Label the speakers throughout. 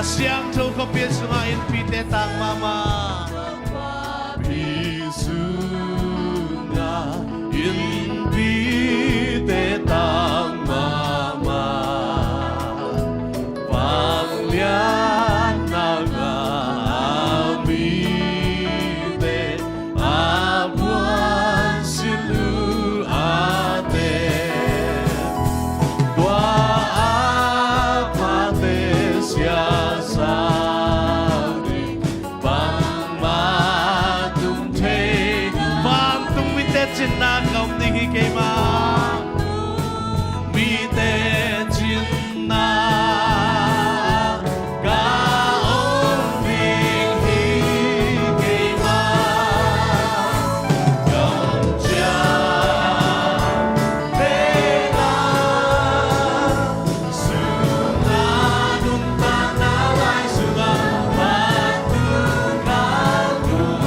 Speaker 1: siang tu ko piesu ngain pite tang mama
Speaker 2: Bisunga in pite tang mama Panglian naga amite abuan silu ate Dua apate siasa
Speaker 1: na kaum tinggi kema mite cinta kaum tinggi kema ganja tena sungai nuntang nalai sungai batu kalung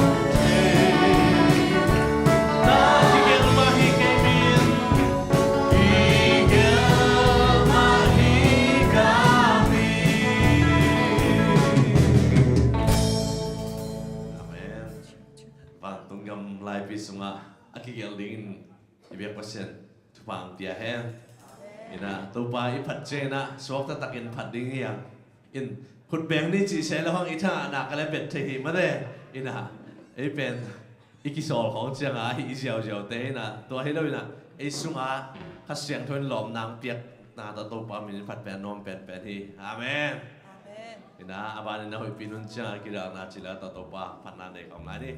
Speaker 1: sunga aki gelding ibek pasien tupang dia hen ina tupa ipat jena suak takin pading yang in kun beng ni chi se lahong ita na kale bet thi ma de ina ei pen ikisol khong changa hi jiao jiao te na to hi lo ina ei sunga ka siang thon lom nang piak na ta tupa min pat pen nom pen pen hi amen ina aban na hoi pinun cha kira na chila ta tupa phan ne kom la ni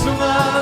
Speaker 1: Sungai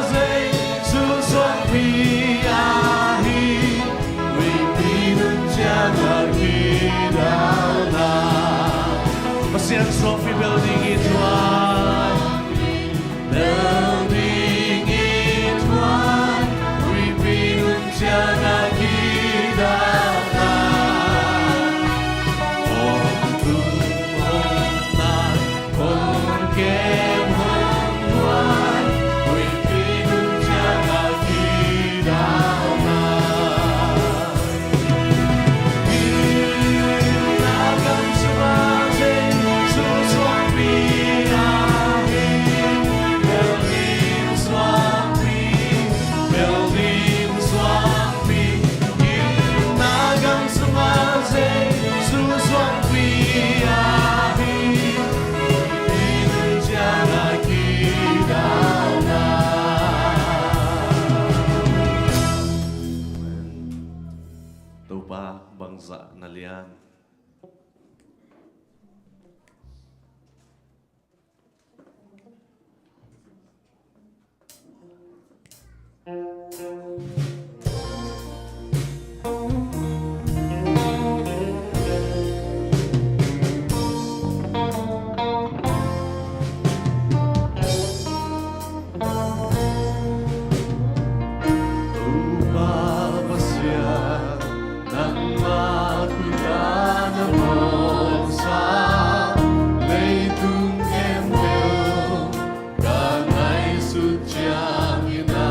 Speaker 2: suciangina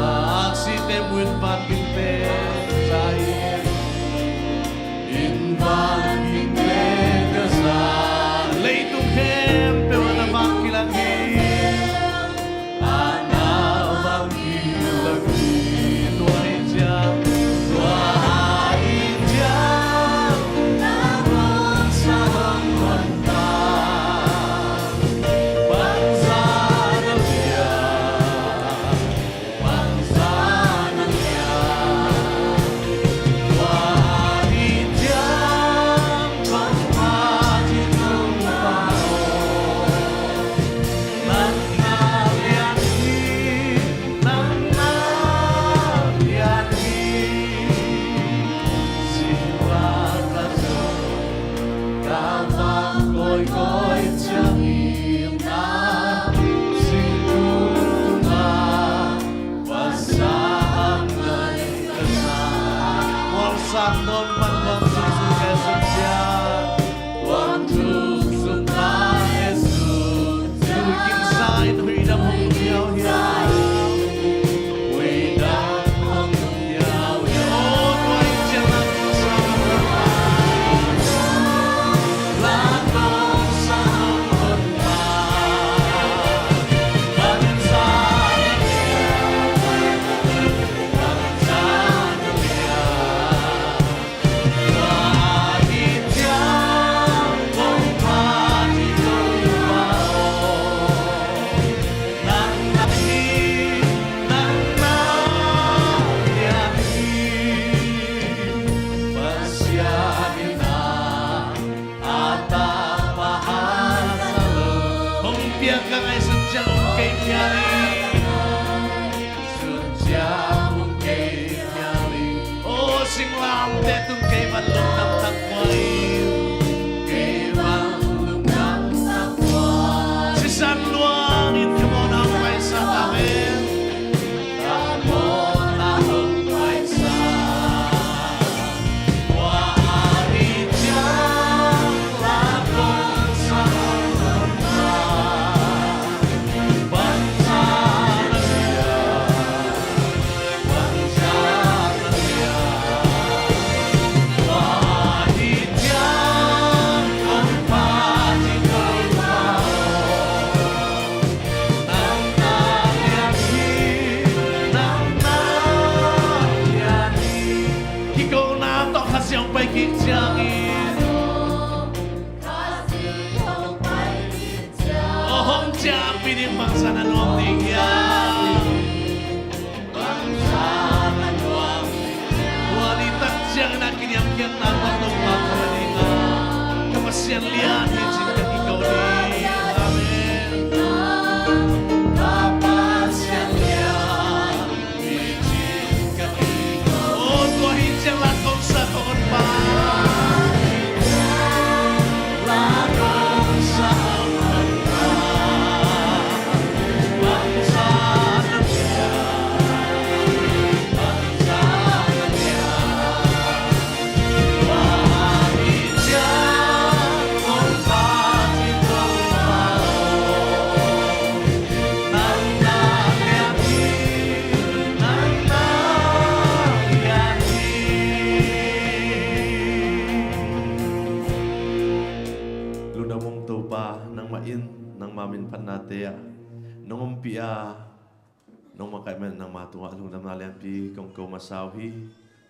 Speaker 1: aksi temuin pakin saya
Speaker 2: invan hingga
Speaker 1: leitung kempe wana makilangi
Speaker 2: anak lagi
Speaker 1: tua hijab
Speaker 2: namun sarang mentah bangsa Nalia wahijam panghaji tumpao lan naliani siwa kaso kawang koy jangina singkunga pasangan kesal
Speaker 1: Warsang non panwang susu kesucian
Speaker 2: waktu suka Yesus
Speaker 1: Tuikin sain huidam hong hiao hiao
Speaker 2: wedang mengyau
Speaker 1: Oh tua hijab lakon sama
Speaker 2: lakon sarang mentah bangsa Nalia wahijam panghaji tumpao lan naliani pasyadina atapahan salo
Speaker 1: Hong pia ka ngay sudyang kay nyali
Speaker 2: sudyang mungkay nyali
Speaker 1: Oh sing lante tung kay balong ng takway
Speaker 2: kaiwang lungang takwa
Speaker 1: Si San Luangin ka mo na may sa amin
Speaker 2: tamon ahong paisa wahijam lakon sarang mentah bangsa Nalia wahijam panghaji tumpao nang naliani
Speaker 1: Ikaw na to kasyang pa'y kityangin Oh hong tiyan pinipang sa nanong tingyan
Speaker 2: bangsa nanuang
Speaker 1: Wanita siyang nakinyam-kiyan na patong makalingan Kapasyan liyan, hijin ka ikaw ni Amen
Speaker 2: kapasyan niya ijin kakigo
Speaker 1: Oh, tua hijang lakong sa toon pa
Speaker 2: lakon sa mentah bangsa Nalia wahijam panghaji tumpao nang naliani
Speaker 1: Luna mong tupa nang main nang mamin panatea nung umpia nung makaiman nang matunga lung namnalian pi kung masawhi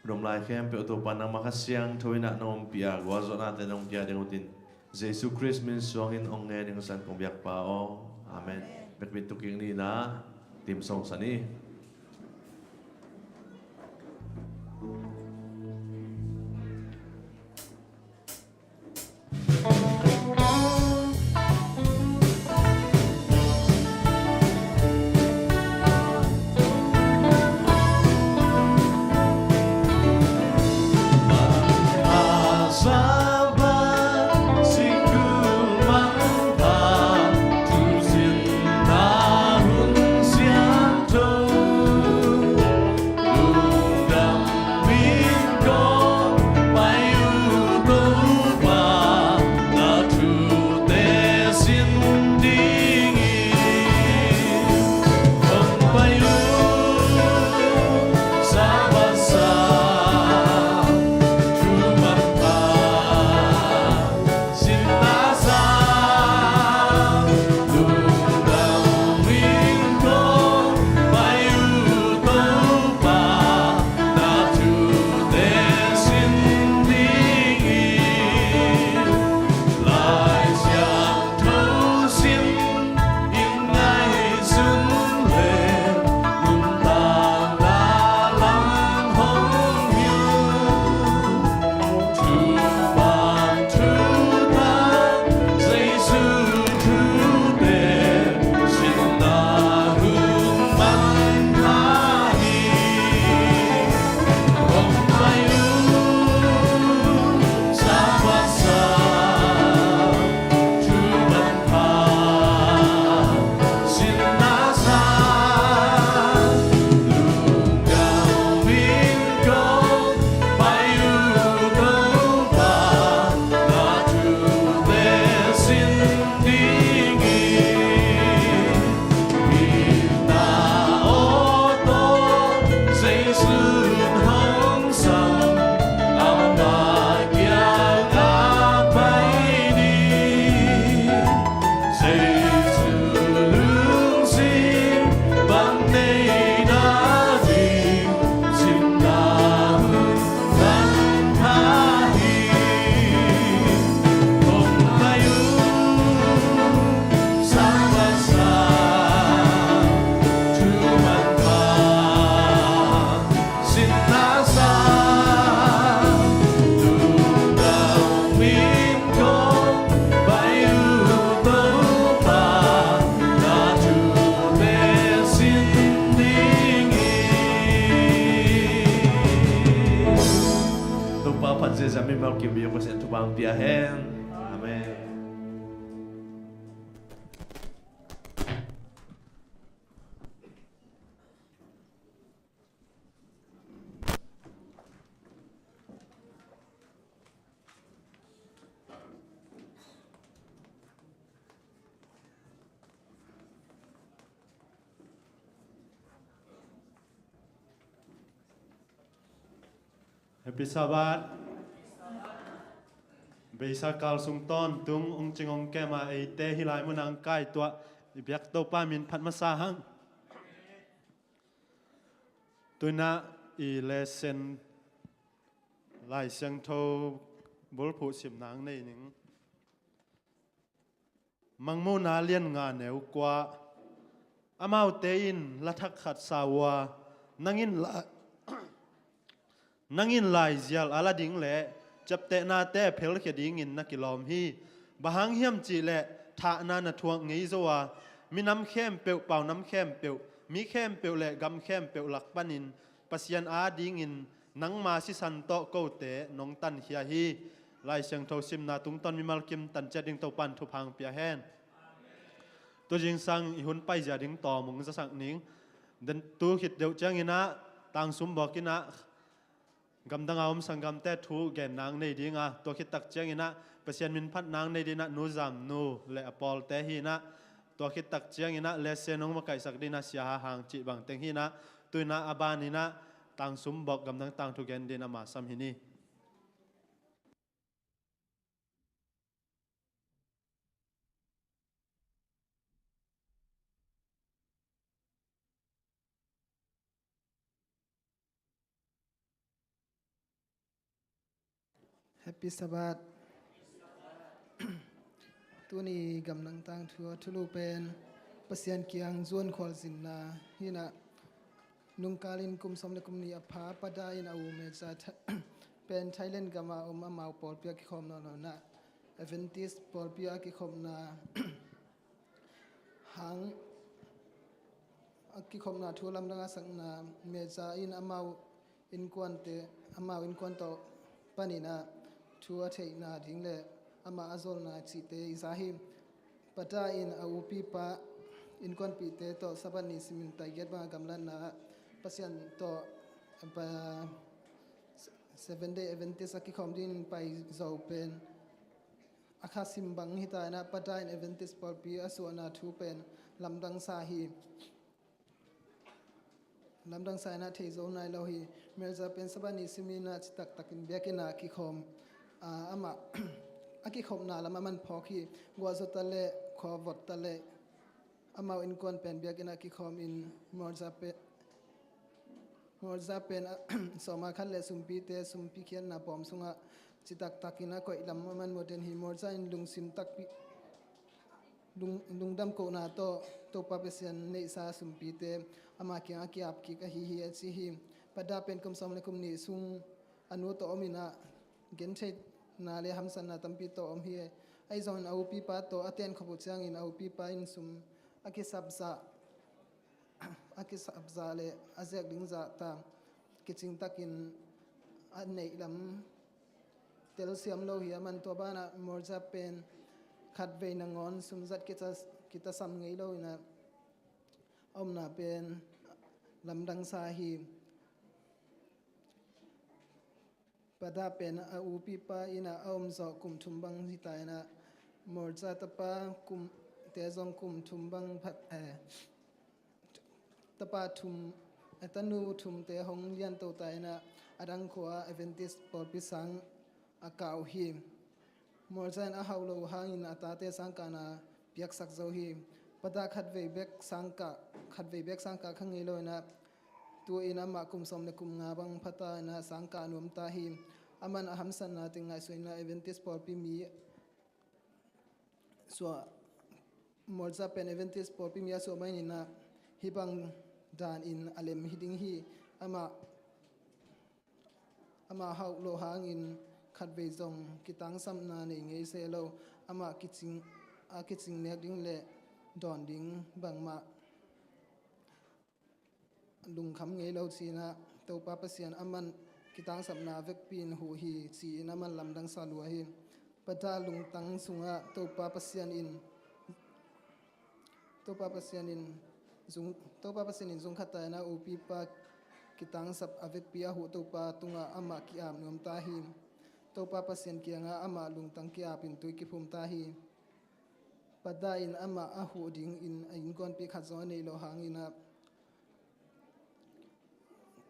Speaker 1: nung lai kem pe tupa nang makasyang tuwina nung umpia gwazo natin nung dia dengutin Jesus Christ min suangin ong ngayon yung san kong biyak pao Amen Bekbituking ni na Tim song sani
Speaker 2: Sabar sikul mantap tusin tahun siang
Speaker 1: mal kim biak pasien tu bang pia hen. Amen.
Speaker 2: Happy Sabbath. Bisa kal sung ton tung ung chingong kema ei te hilai munang kai tua biak to pa min phat masahang. Tuna I lesson lai siang tho bol phu sim nang nei ning. Mangmu na lian nga neu kwa amau te in lathak khat sawa nangin la nangin lai zial ala ding le chap te na te phel khe ding in na kilom hi bahang hiam chi le tha na na thuang ngei zowa mi nam khem pe pau nam khem pe mi khem pe le gam khem pe lak panin pasian a ding in nang ma si san to ko te nong tan hia hi lai siang tho sim na tung ton mi mal kim tan cha ding to pan thu phang pia hen to jing sang I hun pai ja ding to mung za sang ning den tu khit deu chang ina tang sum bokina gam dang aum sangam te thu gen nang nei dinga to khit tak chang ina pasien min phat nang nei dina nu jam nu le apol te hi na to khit tak chang ina le se nong ma kai sak dina sia ha hang chi bang teng hi na tuina aban ina tang sum bok gam dang tang thu gen dina ma sam hi ni
Speaker 3: Happy Sabbath. Tuni gam nang tang thua thulu pen pasian kiang zuan khol sin na hina nungkalin kum som le kum ni apha pada in au me cha pen Thailand gama mau pol pia ki khom no na Adventist pol pia ki khom na hang ki khom na thulam danga sang na me cha in amau in kwante amau in kwanto panina thua thei na ding le ama azol na chi te izahim pata in au pi pa in kon pi te to sabani simin tai get ba gamlan na pasian to pa 7 day Adventist aki khom din pai zo pen akha sim bang hita na pata in Adventist pol pi asu na thu pen lamdang sa hi lamdang sa na thei zo nai lo hi melza pen sabani simina chitak takin bekina ki khom ama aki khom na lama man phokhi gwazo tale khowot tale ama in kon pen bekina ki khom in morza pen soma khalle sumpi te sumpi khian na pom sunga chitak takina ko ilam man moden hi morza in lung sim tak pi lungdam ko na to papesian nei sa sumpi te ama kya ki ap ki ka hi chi hi pada pen kum som le kum ni sung anu to omina gen the na le hamsan na tampi to om hi ai zon au pi pa to aten khobu chang in au pi pa in sum aki sabza le azek ding za ta kiching takin an nei lam tel siam lo hi man to bana morja pen khat ve na ngon sum zat kita sam ngei lo ina om na pen lamdang sa hi pada pen a upi pa ina om zo kum thumbang hitai na morja tapa kum te zong kum thumbang phat tapa thum atanu thum te hong lian to tai na adang khwa Adventist pol pisang akau hi morjan a haulo hangin atate sangka na piak sak zo hi pada khat ve bek sangka khangi loina tu ina ma kum som ne kum nga bang phata na sangka num ta hi aman aham san na tingai soina Adventist pol pi mi so morja pen Adventist pol pi mi so mai ni na hibang dan in alem hiding hi ama haulo hangin khat ve zong kitang sam na nei ngei se lo ama kiching nek ding le don ding bangma lung kham ngei lo china to pa pasian aman kitang samna vek pin hu hi chi na man lam dang salua hi pada lung tang sunga topa pasian in zung khata na upi pa kitang sap avek pia hu topa tunga ama ki am nom ta hi topa pasian kianga ama lung tang ki apin tui ki phum ta hi pada in ama a hu ding in kon pi khat zo nei lo hangina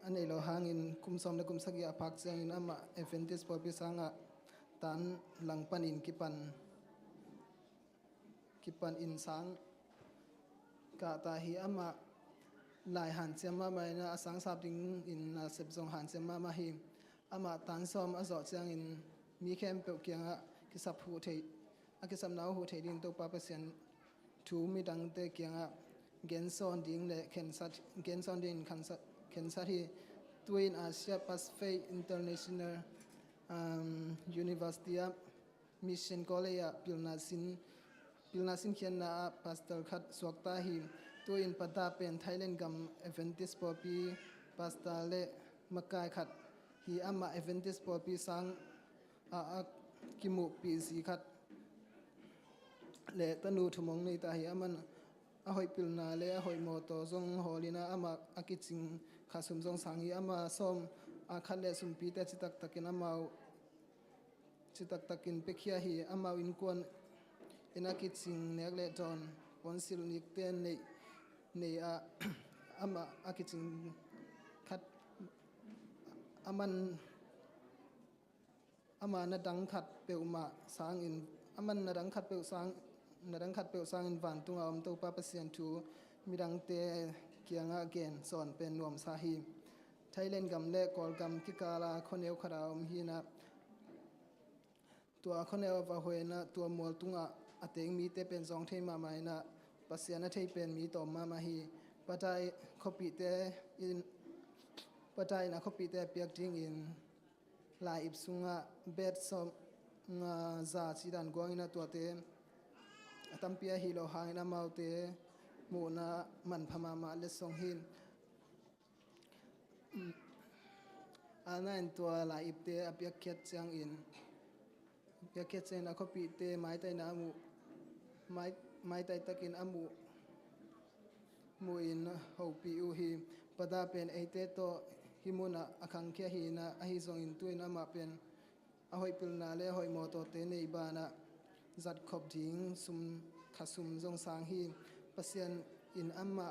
Speaker 3: anei lo hangin kumsom na kumsaki apak chang in ama Adventist por pi sanga tan langpan in kipan in sang ka ta hi ama lai han chema mai na asang sap ding in na sep zong han chema ma hi ama tan som a zo chang in mi khem pe kyanga ki sap hu thei a ki sam nau hu thei ding to pa pasien thu mi dang te kyanga gen son ding le gen son ding khan sa hi twin Asia Pacific International University Mission College pilnasin khian na pastor khat swakta hi to in pada pen Thailand gam Adventist popi pastor le makai khat hi ama Adventist popi sang a kimu pi si khat le tanu thumong nei ta hi aman a hoi pilna le a hoi mo to zong holina ama akiching khasum zong sang hi ama som a khale sum pi ta chitak takin amau chitak takin pekhia hi amau in kon inaki ching nek le ton konsil nik ten nei a ama akiching khat aman ama na dang khat peuma sang in aman na dang khat peu sang in van tunga om to pa pasien thu midang te kianga gen son pen nuam sa hi Thailand gam le kol gam ki kala khoneu khara om hi na tua khoneu va hoena tua mol tunga ateng mi te pen zong thei ma mai na pasiana thei pen mi to ma ma hi patai khopi na khopi te piak ding in la ip sunga bet som nga za chi dan gong ina tua te atampia hi lo hangina mau te mu na man phama ma le song hin ana in tua la ip te apiak khet chang in piak chen na khopi te mai tai na mu mai tai takin amu mu in ho pi u hi pada pen ate to himuna akhang khe hi na a hi zong in tuin ama pen a hoi pil na le hoi mo to te nei ba na zat khop ding sum khasum zong sang hi pasien in amma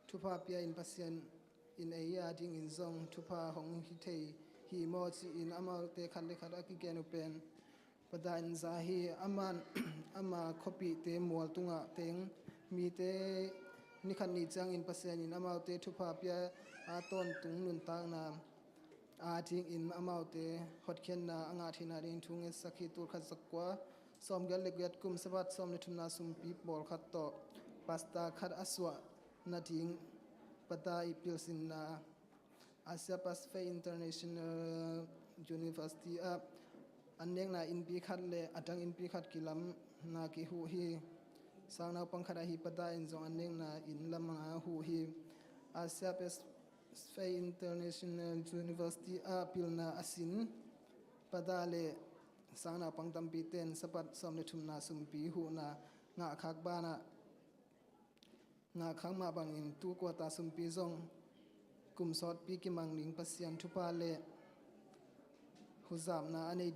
Speaker 3: thupa pia in pasien in eya ding in zong thupa hong hi thei hi mo chi in ama te khan le khara ki genu pen pada in za hi ama khopi te mol tunga teng mi te ni khan ni chang in pasien in ama te thupa pia a ton tung nun tang na a ding in ama te hot khen na anga thina ring thung e sakhi tur kha zakwa som gal le gyat kum sabat som ne thumna sum pi bol khat to pasta khat aswa na ding pada ipil sin na Asia Pacific International University a aneng na in pi khat le atang in pi khat kilam na ki hu hi sang na pang khara hi pada in zong aneng na in lam nga hu hi Asia Pacific International University a pilna asin pada le sang na pang tam pi ten sapat som le thum na sum pi hu na nga khak ba na nga khang ma bang in tu ko ta sum pi zong kum sot pi ki mang ning pasian thupa le huzam na anei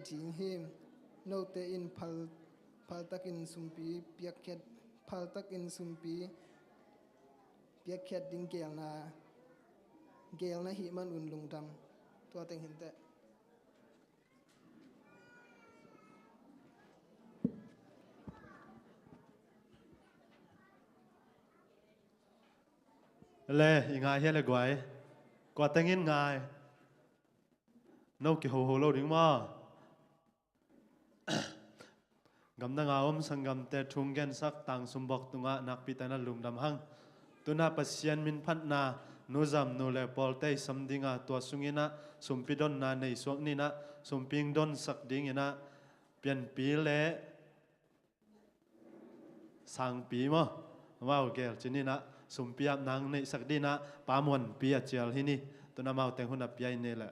Speaker 3: ding him no te in phal takin sumpi piakhet phal takin sumpi piakhet ding gel na hi man un lungdam to teng hin te
Speaker 2: le ingai he le gwai kwa tengin ngai no ki ho lo ding ma gam na nga om sangam te thung gen sak tang sumbok tunga nak pitana lungdam hang tuna pasien min phat na nu zam nu le pol te samdinga to sungina sumpidon na nei sok ni na sumping don sak ding ina pian pi le sang pi mo wow gel chinina sumpiap nang nei sakdina pamon pia chial hini tuna mau teng hun apia ne la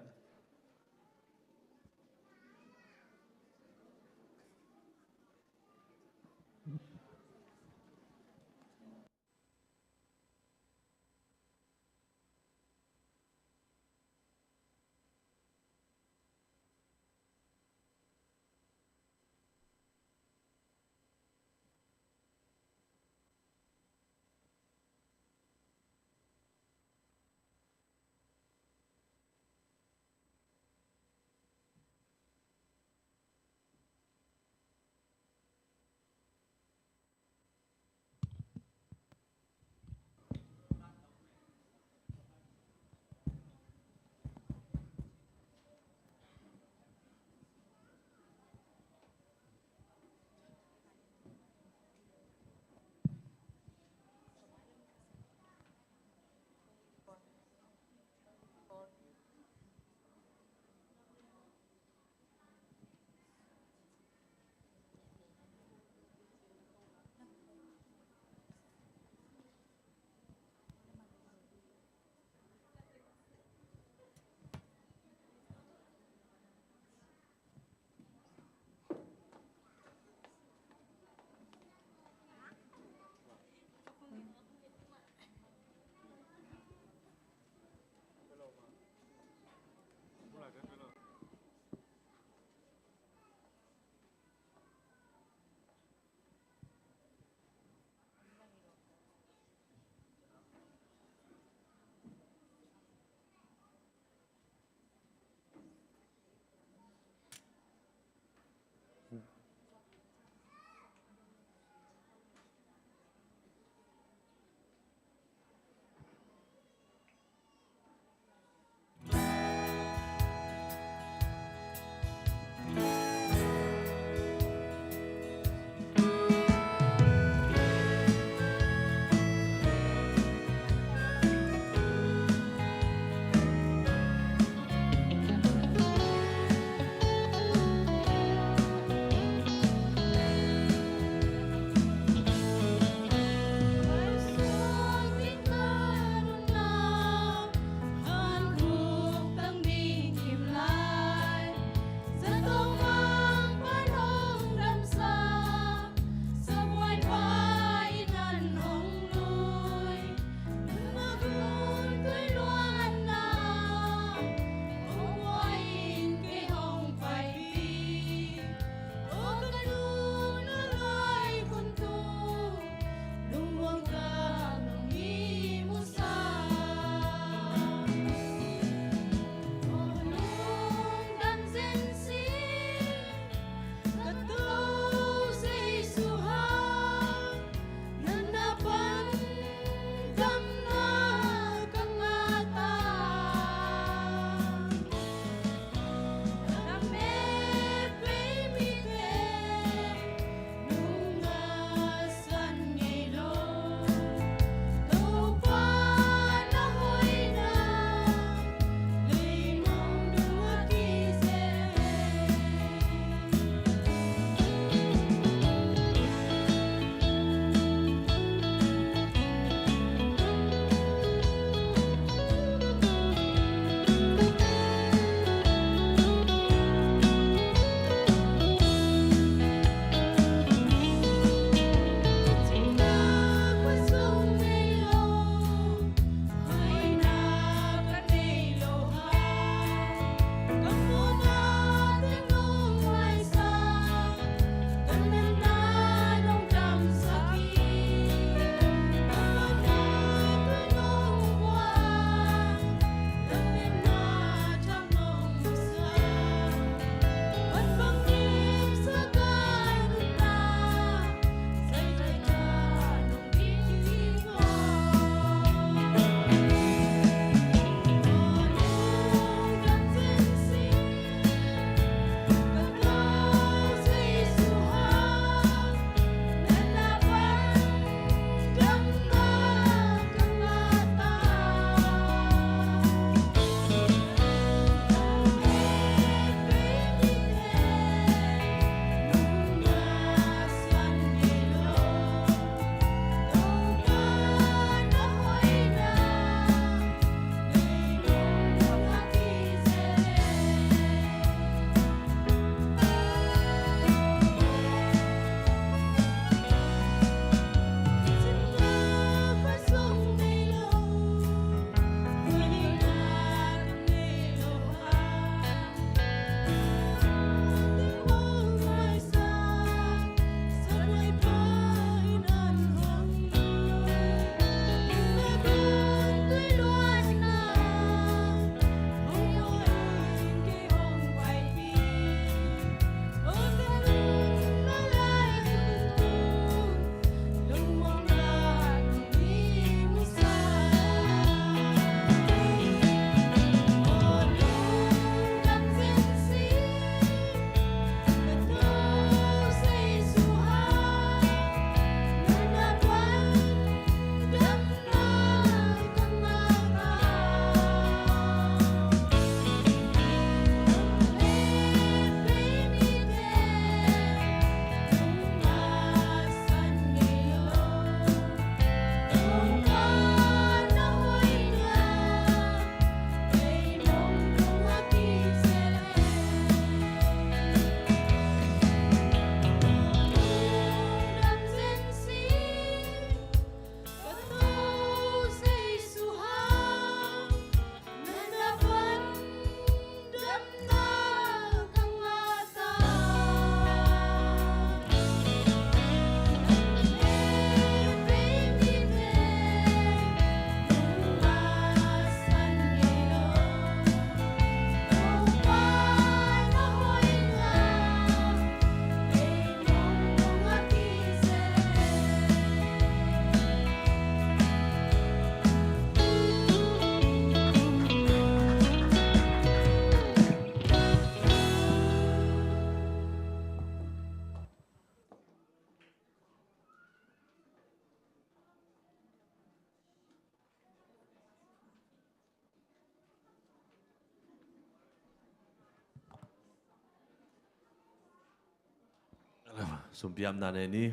Speaker 1: sumpiam na ni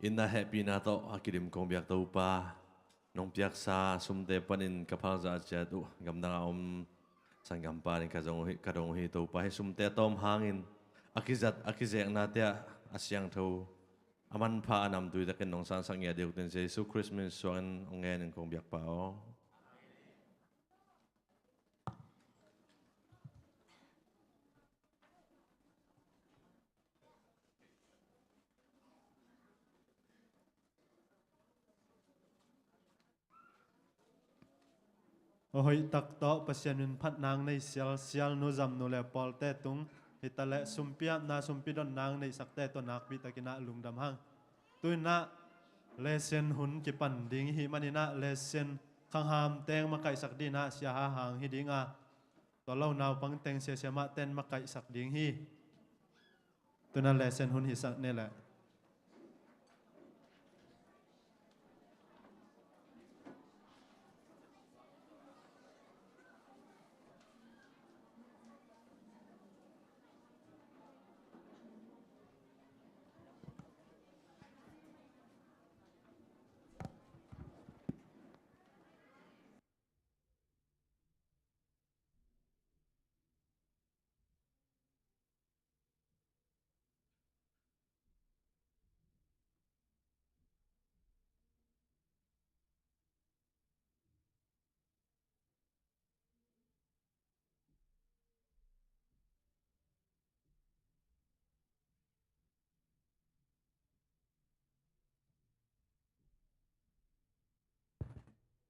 Speaker 1: inna happy na to akirim kong biak to pa nong biak sa sumte panin kapal za cha tu gamna sang gampa ni kadong hi to pa he sumte tom hangin akizek na te asyang tho aman pha anam tu ta ken nong san sang ya deu ten jesu christmas suan ongen kong biak pa o
Speaker 2: hoi tak to pasien min phat nang nei sial no jam no le pol te tung hitale sumpia na sumpidon nang nei sakte to nak bi takina lungdam hang tuina lesen hun ki pan ding hi manina lesen khang ham teng ma kai sak dina sia ha hang hi dinga to lo naw pang teng se se ma ten ma kai sak ding hi tuina lesen hun hi sak ne la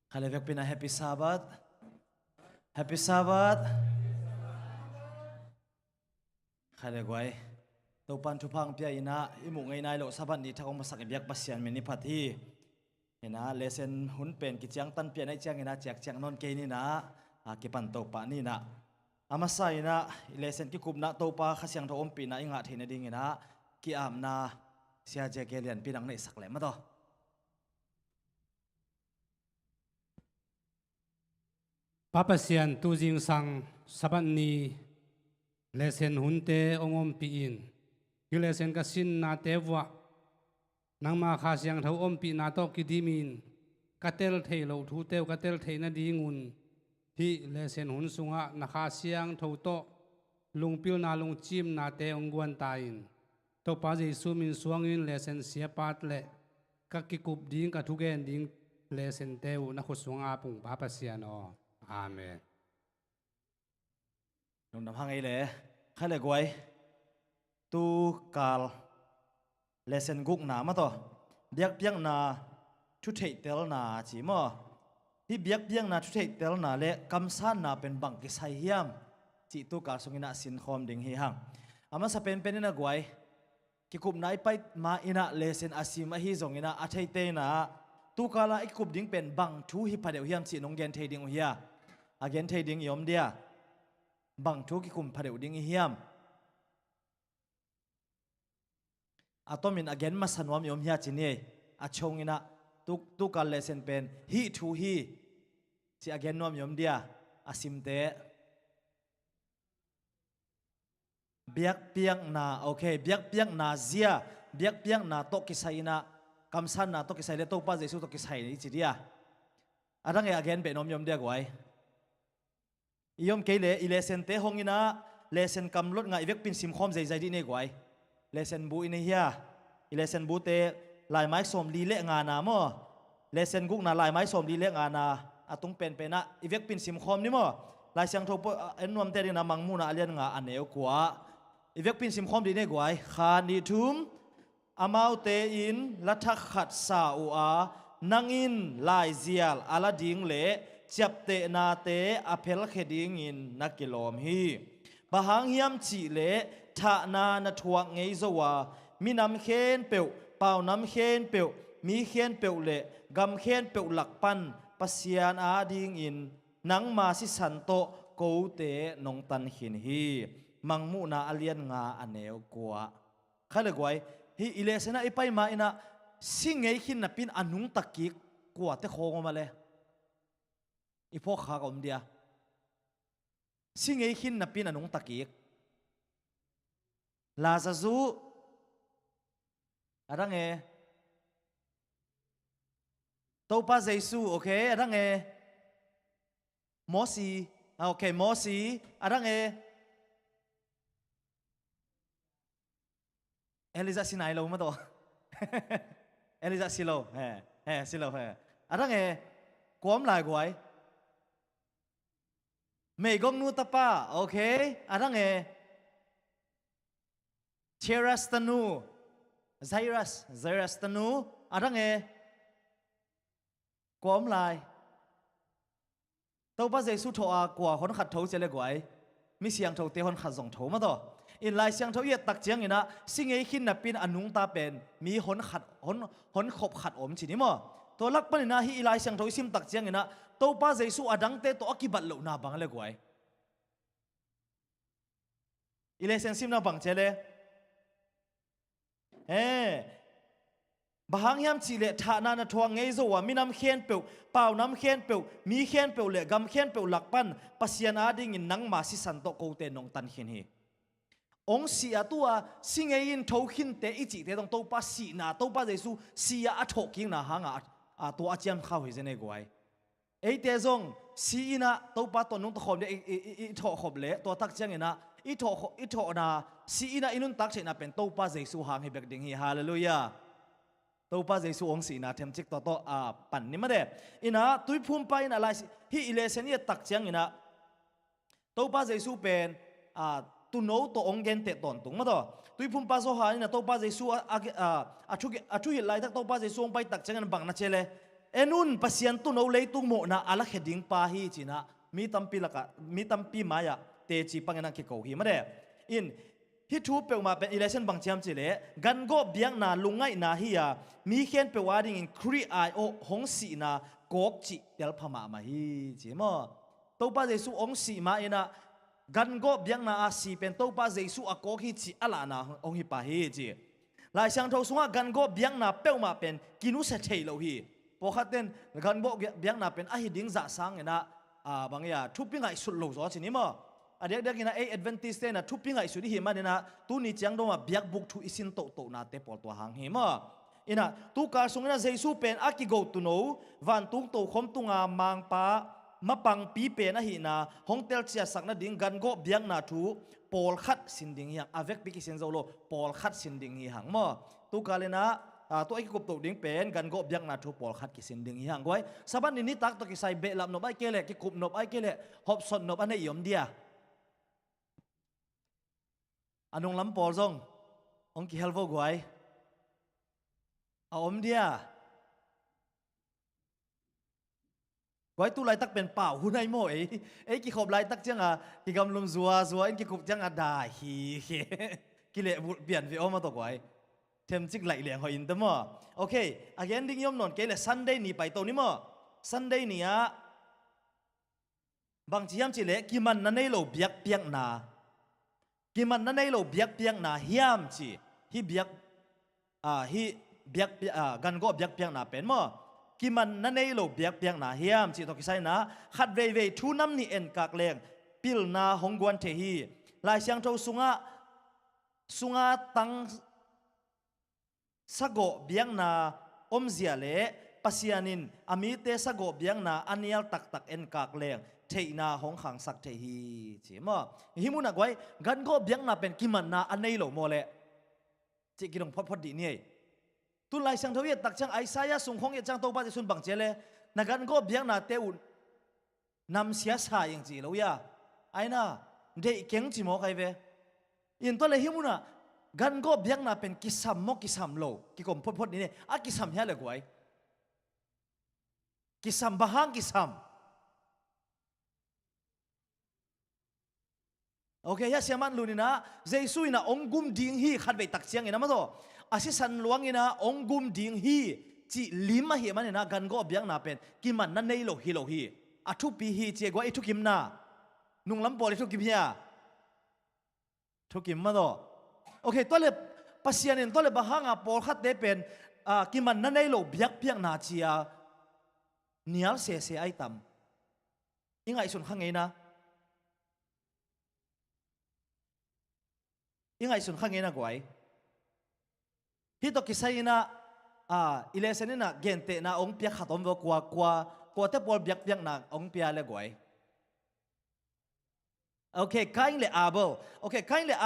Speaker 4: Kalevek pina happy Sabbath. Happy Sabbath. Kalegway. Topan tupang pia ina imu ngay na lo sabat ni takong masak ibiyak pasyan mini pati. Ina lesen hun pen kityang tan pia na ityang ina tiyak non kay nina kipan topa nina. Amasa ina lesen kikub na topa kasyang toong pina ingat hinading ina kiam na siya jekelian pinang na isakle mato.
Speaker 5: Papasian tu jing sang sabat ni lesen hunte ongom piin kilesen ka sin na tewa nang ma kha siang tho om pi na to kidimin katel thei lo thu teu katel thei na dingun hi lesen hun sunga na kha siang tho to lungpil na lung chim na te ongwan tain to pa jesu min suangin lesen sia pat le ka kikup ding ka thugen ding lesen teu na khusunga pung papasian o Amen.
Speaker 4: Nung namhang ay le, kalegway, tu kal lesen guk na ma to, biak biak na tu thei tel na chi mo, hi biak biak na tu thei tel na le kamsan na pen bang kisai hiam, chi tu kal sungina sin khom ding hi hang. Ama sa pen ina gway, kikup na ipay ma ina lesen asim hi zong ina atay te na, tu kala ikup ding pen bang tu hi padew hiam chi nong gen thei ding hiya. Again thei ding yom dia bang thu ki kum pharew ding hiam atomin again masanwam yom hia chini achong ina tu kal lesen pen hi thu hi chi again nom yom dia asimte biak piang na okay biak piang na zia biak piang na to kisai na kamsan na to kisai le to pa jesu to kisai ni chi dia adang e again pe nom yom dia gwai Iyom kele ilesen te hongina lesen kamlot nga ivek pin sim khom zai di ne gwai lesen bu ine hiya ilesen bu te lai mai som li le nga na mo lesen guk na lai mai som li le nga na atung pen pena ivek pin sim khom ni mo lai siang thopo enwam te na mangmu na alian nga aneu kwa ivek pin sim khom di ne gwai kha ni thum amau te in lathak khat sa u a nangin lai zial ala ding le chap te na te apel kheding in nakilom hi bahang hiam chi le tha na na thuak ngei zowa minam khen peu pau nam khen peu mi khen peu le gam khen peu lakpan pasian a ding in nang ma si santo ko te nong tan hin hi mangmu na alian nga aneu kwa khale gwai hi ilesena ipai ma ina singei hin na pin anung takik kwa te khongoma le ipok ha kom dia singei hin na pin anung takik lazazu adang tàu pa Giêsu ok adang Mosi ok Mosi adang Eliza sinai lo mà to Eliza silo silo adang quam lại quái mày gong nu tapa ok adang Cherastanu Zairastanu adang quam lại tàu pa Giêsu thọ quả hôn khát thấu sẽ lệ quái mi siang thấu te hôn khát dòng thấu mà to in lai siang thấu yết tắc chiang ina sinh ấy khi nạp pin anung ta pen mi hôn khát hôn khop khát om chỉ ni mà to lắc pan ina hi lai siang thấu sim tắc chiang ina tàu pa Giêsu adang te to akibat lo na bang lệ quái ilai siang sim na bang chele bahang hiam chi le tha na thuang ngei zo wa minam khen pe pau nam khen pe mi khen pe le gam khen pe lakpan pasian ading in nang ma si san to ko te nong tan khen hi ong si atua singei in tho khin te ichi te dong to pa si na to pa Jesu si a thok king na hanga a to a chiam khaw hi jene guai ei te zong si ina to pa to nong to khom de i tho khop le to tak chiang ina i tho na si ina inun tak che na pen to pa Jesu hang hi bek ding hi hallelujah tàu pa Giêsu ông sĩ na thêm chiếc to pan ni mà đấy ina tui phum pa ina lai hi ile sen ye tak chiang ina tàu pa Giêsu pen tu nấu to ông gen te ton tung mà đó tui phum pa so ha ina tàu pa Giêsu chu hi lai tak tàu pa Giêsu ông pai tak chiang bang na chele enun pasian tu nấu lấy tung mo na ala heading pa hi china mi tampi maya te chi pangena ki ko hi mà đấy in hi thu pe ma pen election bang cham chile gan go biang na lungai na hi ya mi khen pe wading in kri ai o hong si na kok chi tel phama ma hi chi mo to pa Jesu ong si ma ina gan go biang na a si pen to pa Jesu a kok hi chi ala na ong hi pa hi chi lai sang tho sunga gan go biang na pe ma pen kinu se thei lo hi po khaten gan go biang na pen a hi ding za sang ina bang ya thu pi ngai sul lo zo chi ni mo adik dak ina Adventist na thupi ngai sudi hi manina tu ni chang do ma biak buk thu isin to na te pol to hang hi ma ina tu ka sungina Jesu pen aki go tu no van tung to khom tunga mang pa mapang pi pen a hi na hongtel chia sakna ding gan go biak na thu pol khat sin ding yang avek pi ki sen zo lo pol khat sin ding hi hang ma tu ka lena to ai kup to ding pen gan go biak na thu pol khat ki sin ding hi hang goi saban ni tak to ki sai be lam no bai kele ki kup no bai kele hop son no ane yom dia anong lam por zong ong ki helvo guai om dia guai tu lai tak pen pau hunai mo ei ki khop lai tak chang ki gam lum zua in ki kup chang da hi ki le bian vi om to guai them chik lai leng ho in mo okay again ding yom non ke le Sunday ni pai to ni mo Sunday ni a bang chiam chi le ki man na nei lo biak piak na ki man na nei lo biak piang na hiam chi hi biak gan go biak piang na pen mo ki man na nei lo biak piang na hiam chi to ki sai na khat ve thu nam ni en kak leng pil na hongguan the hi lai siang tho sunga tang sago biang na omzia le pasianin amite sago biang na anial tak en kak leng thei na hong khang sak thei hi chi ma hi mu na gwai gan go biang na pen kiman na anei lo mo le chi ki dong phot di ni tu lai sang tho ye tak chang Isaiah sung khong ye chang to ba je sun bang chele na gan go biang na te un nam sia sa yang chi lo ya ai na de keng chi mo kai ve in to le hi mu na gan go biang na pen kisam lo ki kom phot ni ne a kisam ya le gwai kisam bahang kisam okay ya siaman lunina Jesu ina onggum ding hi khat ve tak chiang ina ma to asi san luang ina onggum ding hi chi lima hi man ina gan go biang na pen ki man na nei lo hi athu pi hi che go i thu kim na nung lam pol i thu kim ya thu kim ma to okay to le pasian en to le bahanga pol khat de pen ki man na nei lo biak piang na chia nial se ai tam ingai sun khang na ingai sun khang na gwai hi to kisai na ilesen na gente na ong pia khatom vo kwa te pol biak biak na ong pia le goi okay kain le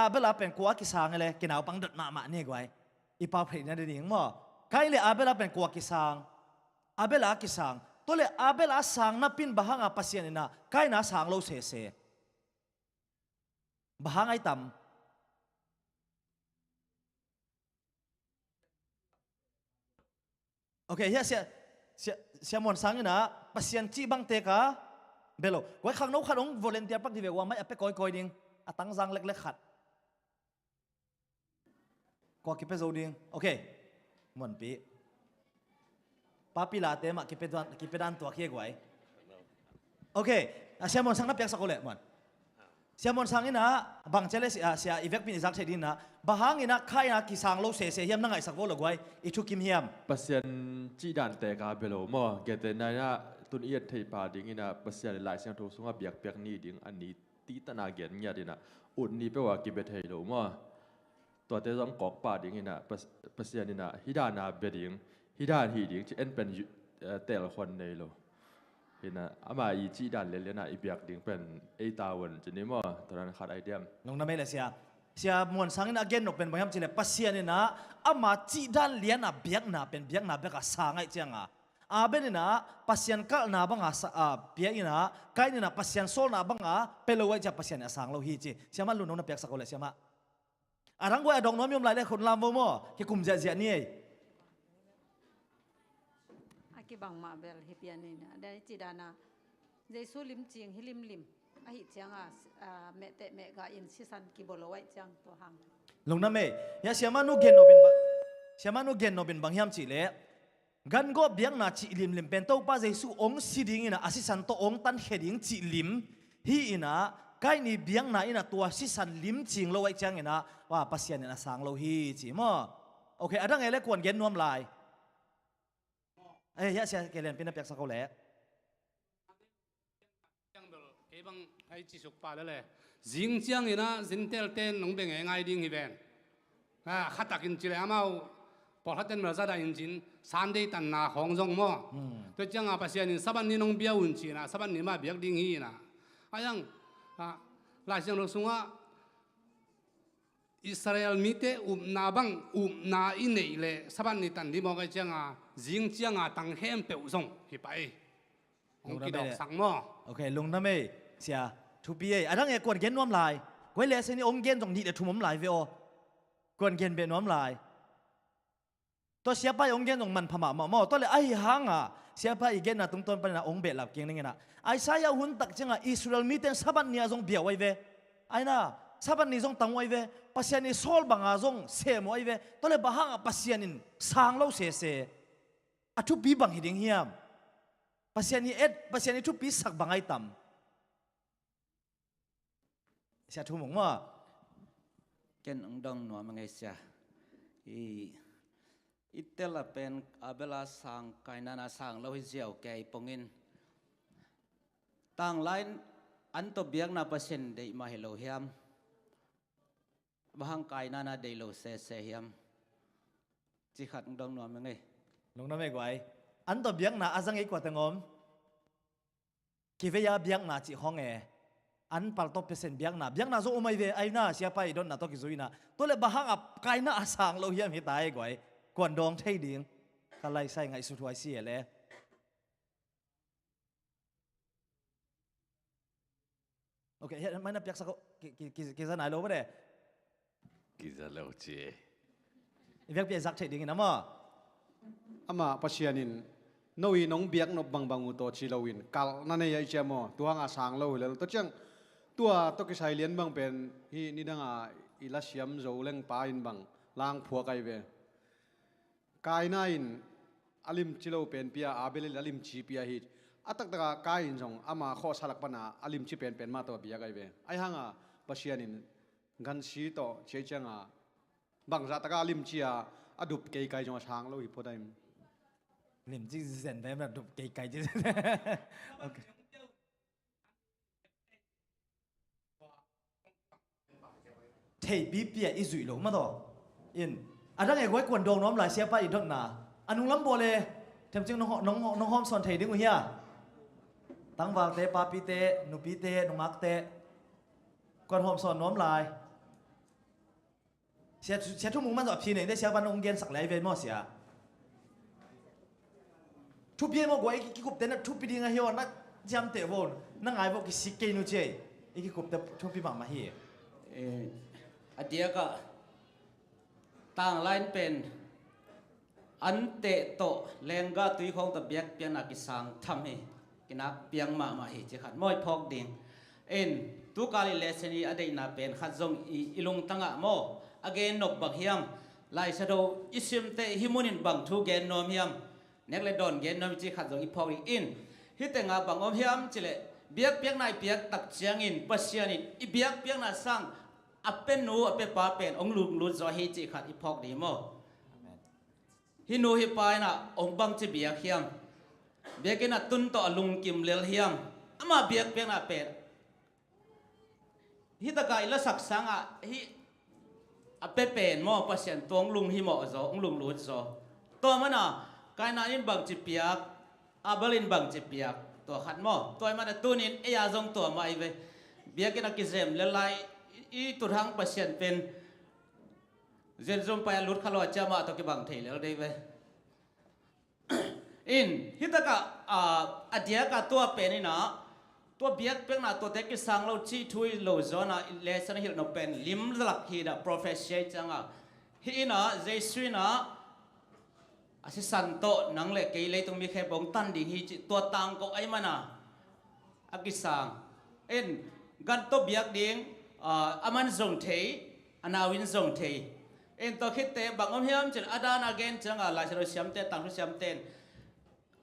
Speaker 4: abel apen kwa kisang le kinau pang dot ma ni goi ipa phri na ding mo kain le abel apen kwa kisang abel a kisang to le abel a sang na pin bahanga pasian na kain na sang lo se bahangai tam okay ya sia mon sang na pasian chi bang te ka belo wai khang no khanong volunteer pak di ve wa mai ape koi ding atang jang lek khat ko ki pe zo ding okay mon pi papi la te ma ki pe dan to khie gwai okay sia mon sang na pek sakole mon sia mon sang ina bang chele sia evek pin izak sedin na bahang ina khai na ki sang lo se hiam na ngai sak vo lo gwai I thu kim hiam
Speaker 6: pasien chi dan te ka belo mo ke te na na tun iet thei pa ding ina pasien lai siang tho sunga biak pek ni ding ani ti tana gen nya dina un ni pe wa ki be thei lo mo to te jong kok pa ding ina pasien ina hidana be ding hidan hi ding chi en pen tel khon nei lo ina ama I chi dan le na I biak ding pen e ta won chi ni mo to ran khat ai dem
Speaker 4: nong na me le sia mon sangin again no pen bayam chile pasian na ama chi dan lian a biak na pen biak na beka sangai changa aben na pasian kal na banga pia ina kai na pasian sol na banga pelowai ja pasian asang lo hi chi siama lu no na piak sakole siama arang go adong nom yom lai le khun lam mo ki kum ja ni ai
Speaker 7: aki bang ma bel hipian ni na dai chi dana jesu lim ching hilim ahi changa me te me ga in sisan ki bolowai chang to hang
Speaker 4: long na me ya siama no gen no bin bang hiam chi le gan go biang na chi lim pen to pa jesu ong siding ina asisan to ong tan heading chi lim hi ina kai ni biang na ina tua sisan lim ching lo wai chang ina wa pasian ina sang lo hi chi mo okay adang ele kon gen nuam lai ya sia kelen pin piak sakole
Speaker 5: yang bel ke bang ai chi suk pa le jing chiang ina jin tel ten nong beng ngai ding hi ben khatakin chile amau por haten mer za da in jin sunday tan na hong jong mo to chang a pasian in saban ni nong bia un chi na saban ni ma biak ding hi na ayang la siang lo sunga Israel mite na bang na inei le saban ni tan di mo ga chang a jing chiang a tang hem pe zong hi pai ong ki dok sang mo
Speaker 4: okay lung na me sia thu pi ai adang e kon gen nuam lai goi le se ni ong gen jong ni de thu mom lai ve o kon gen be nuam lai to sia pa ong gen jong man phama mo to le ai hanga sia pa I gen na tung ton pa na ong be lap keng ning na ai sa ya hun tak changa Israel mi ten saban nia jong bia wai ve ai na saban ni jong tang wai ve pasian ni sol banga jong se mo ai ve to le bahanga pasian in sang lo se athu bi bang hiding hiam pasian ni thu pi sak bangai tam sia thu mong ma
Speaker 8: ken ong dong no mangai sia itela pen abela sang kainana sang lo hi jiao ke pongin tang line an to biak na pasien de ma hello hiam bahang kainana de lo se hiam chi khat ong dong no mangai
Speaker 4: long na me gwai an to biak na azang ei kwa tengom ki ve ya biak na chi hong e an pal to pesen biak na zo umai ve ai na sia pai don na to ki zuina to le bahang ap kai na asang lo hiam hi tai gwai kon dong thei ding ka lai sai ngai su thuai si le okay he mai na piak sa ko ki za nai lo ba de
Speaker 1: Kiza lo chi
Speaker 4: ivek pi zak thei ding na ma
Speaker 2: ama pasianin noi nong biak no bang to chilowin kal na ne ai chemo tuanga sang lo le to chang tua to ki sai lian bang pen hi ni danga ila siam zo leng pa in bang lang phua kai ve kai na in alim chilo pen pia abel alim chi pia hi atak taka kai in jong ama kho salak pana alim chi pen ma to bia kai ve ai hanga pasianin gan si to che changa bang za taka alim chia adup ke kai jong sang lo hi podaim
Speaker 4: lim chi zen dem na dup kai kai chi okay thei bi pia I zui lo ma do in ada ngai goi kwan dong nom lai siapa idot na anung lam bole tem ching nong hom son thei ding hia tang wang te pa pi te nu pi te nong ak te kwan hom son nom lai sia thu mung man zo phi nei de sia ban ong gen sak lai ve mo sia thu pi mo goi ki kup te na thu pi ding a hio na jam te bon na ngai bo ki sik ke nu che iki kup te thu pi ma hi
Speaker 8: a dia ka tang lain pen an te to lenga tui khong ta biak pian na ki sang tham hi kinak piang ma hi che khat moi phok ding en tu kali lesson i adei na pen khat zong ilung tanga mo again nok bak hiam lai sado isim te himunin bang thu gen nom hiam nek le don gen nom chi khat zong i phok ding in hi te nga bang om hiam chile biak piak nai piak tak chiang in pasian in i biak piak na sang apen nu ape pa pen ong lung lu zo hi chi khat i phok di mo hi nu hi pai na ong bang chi biak hiam biak na tun to alung kim lel hiam ama biak piak na pen hi ta kai la sak sanga hi ape pen mo pasian tong lung hi mo zo ong lung lu zo to mana kai na in bang chi piak abalin bang chi piak to khat mo toy mana tunin e ya zong to mai ve biak na ki zem le lai i turhang pasien pen zen zum pa lut khalo chama to ki bang thei le dei ve in hitaka adia ka to pen ina to biak pek na to te ki sang lo chi thui lo zona lesson hil no pen lim lak hi da professor changa hi na jesu na asi santo nang le ke le tung mi khe bong tan ding hi chi to tang ko ai mana akisang en gan to biak ding aman zong thei anawin zong thei en to khit te bang om hiam chil adan again changa la chero siam te tang siam ten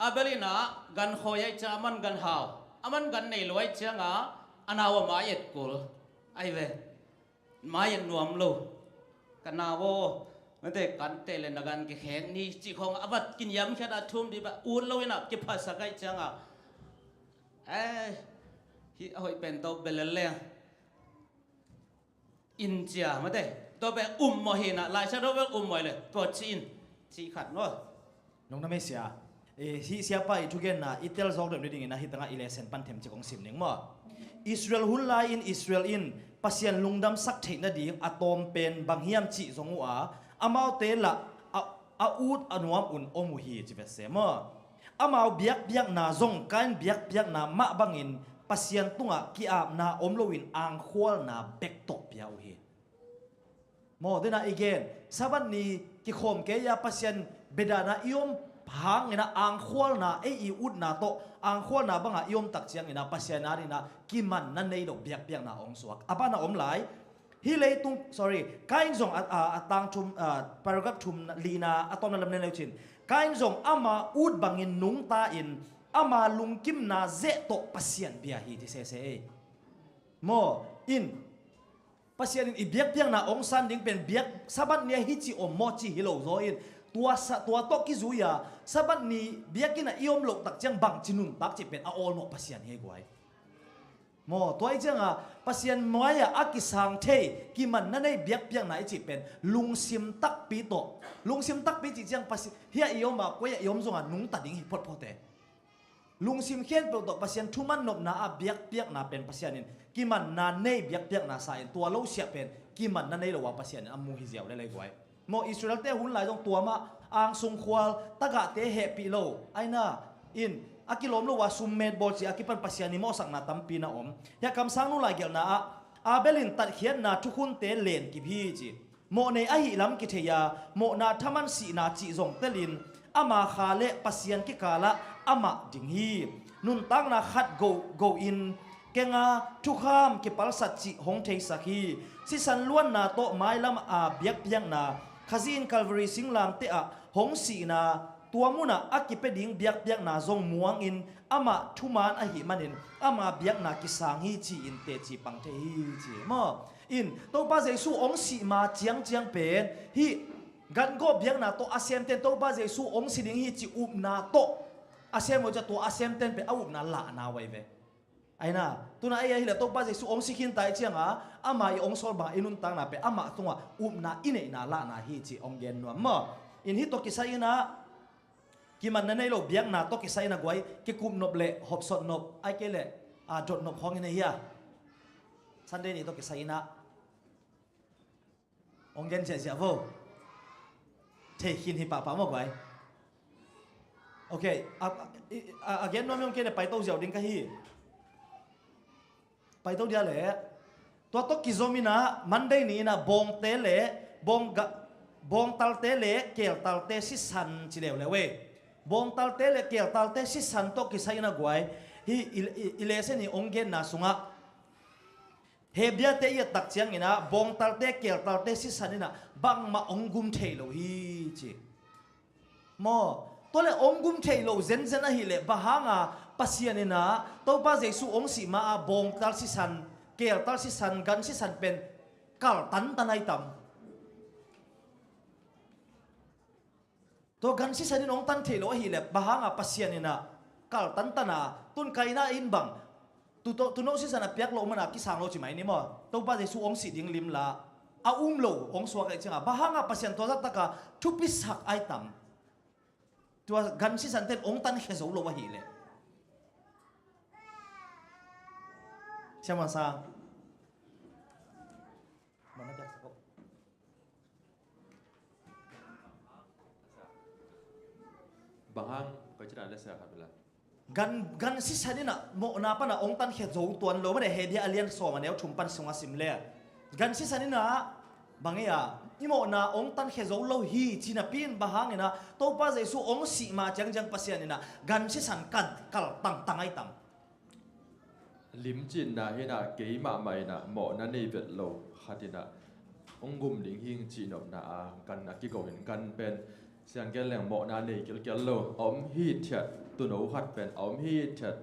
Speaker 8: abelina gan khoyai cha man gan haw aman gan nei loi changa anawa ma yet kul ai ve ma yet nuam lo kanawo mate kan te le nagan ki kheng ni chi khong abat kin yam khada thum di ba un lo ina ki phasa kai changa hi hoi pen to belele India mate to be mo hina lai sa do be mo le to chin chi khat no
Speaker 4: nong na me sia hi siapa itu gen na itel zog dem ding na hi tanga ilesen pan them chi kong sim ning mo Israel hun lai in Israel in pasian lungdam sak theina ding atom pen bang hiam chi zongu a amau te la a ut anuam un omu hi chi ve se mo amau biak na zong kan biak na ma bangin pasian tunga ki ap na omloin ang khwal na bek tok piau hi mo dena again saban ni ki khom ke ya pasian bedana iom phang ina ang khwal na i ut na to ang khwal na banga iom tak chiang ina pasian ari na ki man na nei dok biak na ong suak apa na om lai hi lei tung sorry kain zong atang thum paragraph thum lina atom na lam ne chin kain zong ama ut bangin nung ta in ama lungkim na ze to pasian bia hi ti se mo in pasian in ibiak piang na ong san ding pen biak sabat nia hi chi om mo chi hilo zo in tua to ki zuya sabat ni biakina iom lok tak chang bang chinun tak chi pen a ol mo pasian he gwai mo toy changa pasian moya akisang the ki man na nei biak piang na chi pen lungsim tak pi to lungsim tak pi chi chang pasi hia iom ba ko ya iom zonga nung ta ding hi pot pote lungsim khen pe to pasian thuman nop na a biak na pen pasianin ki man na nei biak na sa in tua lo sia pen ki man na nei lo wa pasian amu hi ziaw le lai gwai mo Israel te hun lai jong tua ma ang sung khwal taga te happy lo aina in akilom lo wa summet bol chi akipan pasiani mo sak na tampi na om ya kam sang nu lai gel na abelin tat khian na thukhun te len ki bhi chi mo nei a hi lam ki theya mo na thaman si na chi jong telin ama khale pasian ki kala ama ding hi nun tang na khat go in kenga thukham ki palsat chi hong thei sakhi si san luan na to mai lam a biak piang na khazin calvary singlam te a hong si na tuamuna akipe ding biak na zong muang in ama thuman a hi manin ama biak na ki sang hi chi in te chi pang the hi chi mo in to ba jesu ong si ma chiang pen hi gan go biak na to asem ten to ba jesu ong si ding hi chi up na to asem mo ja to asem ten pe au na la na wai ve ai na tuna ai hi le to pa Jesu ong sikhin tai chiang ama i ong sol ba inun tang na pe ama tunga na ine na la na hi chi ong gen no mo in hi to kisai na ki man na nei lo biang na to kisai na gwai ki kum nop le hop sot nop ai ke le dot nop hong ine hiya Sunday ni to kisai na ong gen che sia vo te hin hi pa mo gwai okay again no mong ke le pai to jiao ding ka hi pai to dia le to kizomina Monday ni na bong te le bong tal te le kel tal te si san chi le we bong tal te le kel tal te si san to kisai na gwai hi ilese ni onggen na sunga hebia te ya tak chiang ina bong tal te kel tal te si san ina bang ma ongum thei lo hi chi mo to le ongum thei lo zen zen a hi le bahanga pasian ina to pa Jesu ong si ma bong tal si san kel tal si san gan si san pen kal tan tanai tam to gan si sanin ong tan thelo hi le bahanga pasian ina kal tan tana tun kaina in bang tu no si sana piak lo mana ki sang lo chi mai ni mo to pa Jesu ong si ding lim la a lo ong swa ka chinga bahanga pasian to ta ka thu pi sak ai tam tu gan si san ten ong tan he zo lo wa hi le siapa sang mana dak sakop
Speaker 6: bahang ko chira le sa khabla
Speaker 4: gan si sanina mo na pa na ong tan he zo tuan lo ma de he dia alian so ma ne thumpan sunga simle gan si sanina bangya imo na ong tan he zo lo hi china pin bahang ina to pa Jesu ong si ma jang jang pasian ina gan si san kan kal tang tangai tam
Speaker 6: lim chin na he na ke ma mai na mo na nei vet lo khatina ongum ding hing chi nop na kan na ki go hin kan pen siang kel leng mo na nei kel lo om hi thiat tu no khat pen om hi thiat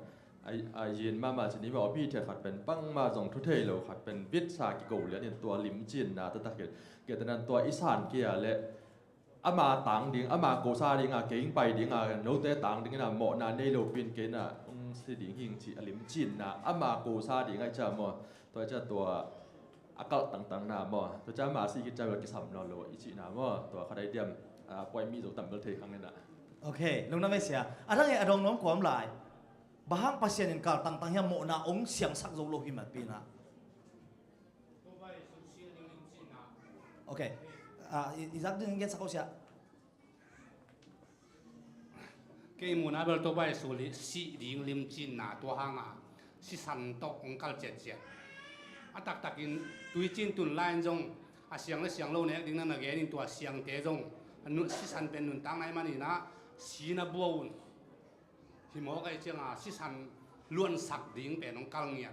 Speaker 6: ai yin ma chini ma om hi thiat khat pen pang ma jong thu thei lo khat pen bit sa ki go le ni tua lim chin na ta ke tanan tua isan kia le ama tang ding ama ko sa ding ke ing pai ding no te tang ding na mo na nei lo pin ke na si ding hing chi alim chin na ama ko sa ding ai cha mo to cha tua akal tang na mo to cha ma si ki cha ki sam no lo i chi na mo to khadai diam poi mi zo tam bel thei khang na
Speaker 4: okay lung na me sia adang e adong nom kwam lai bahang pasien in kal tang tang ya mo na ong siang sak zo lo hi ma pi na okay izak din gen sakau sia
Speaker 5: cái mùa nào bel to bay xử lý si ding lim chin na to hanga si san to ong kal jet jet atak takin tui chin tun line jong siang lo ne ding na na ge nin to siang te jong anu si san pen nun tang nai mani na si na buon hi mo kai chenga si san luon sak ding pen ong kal ngia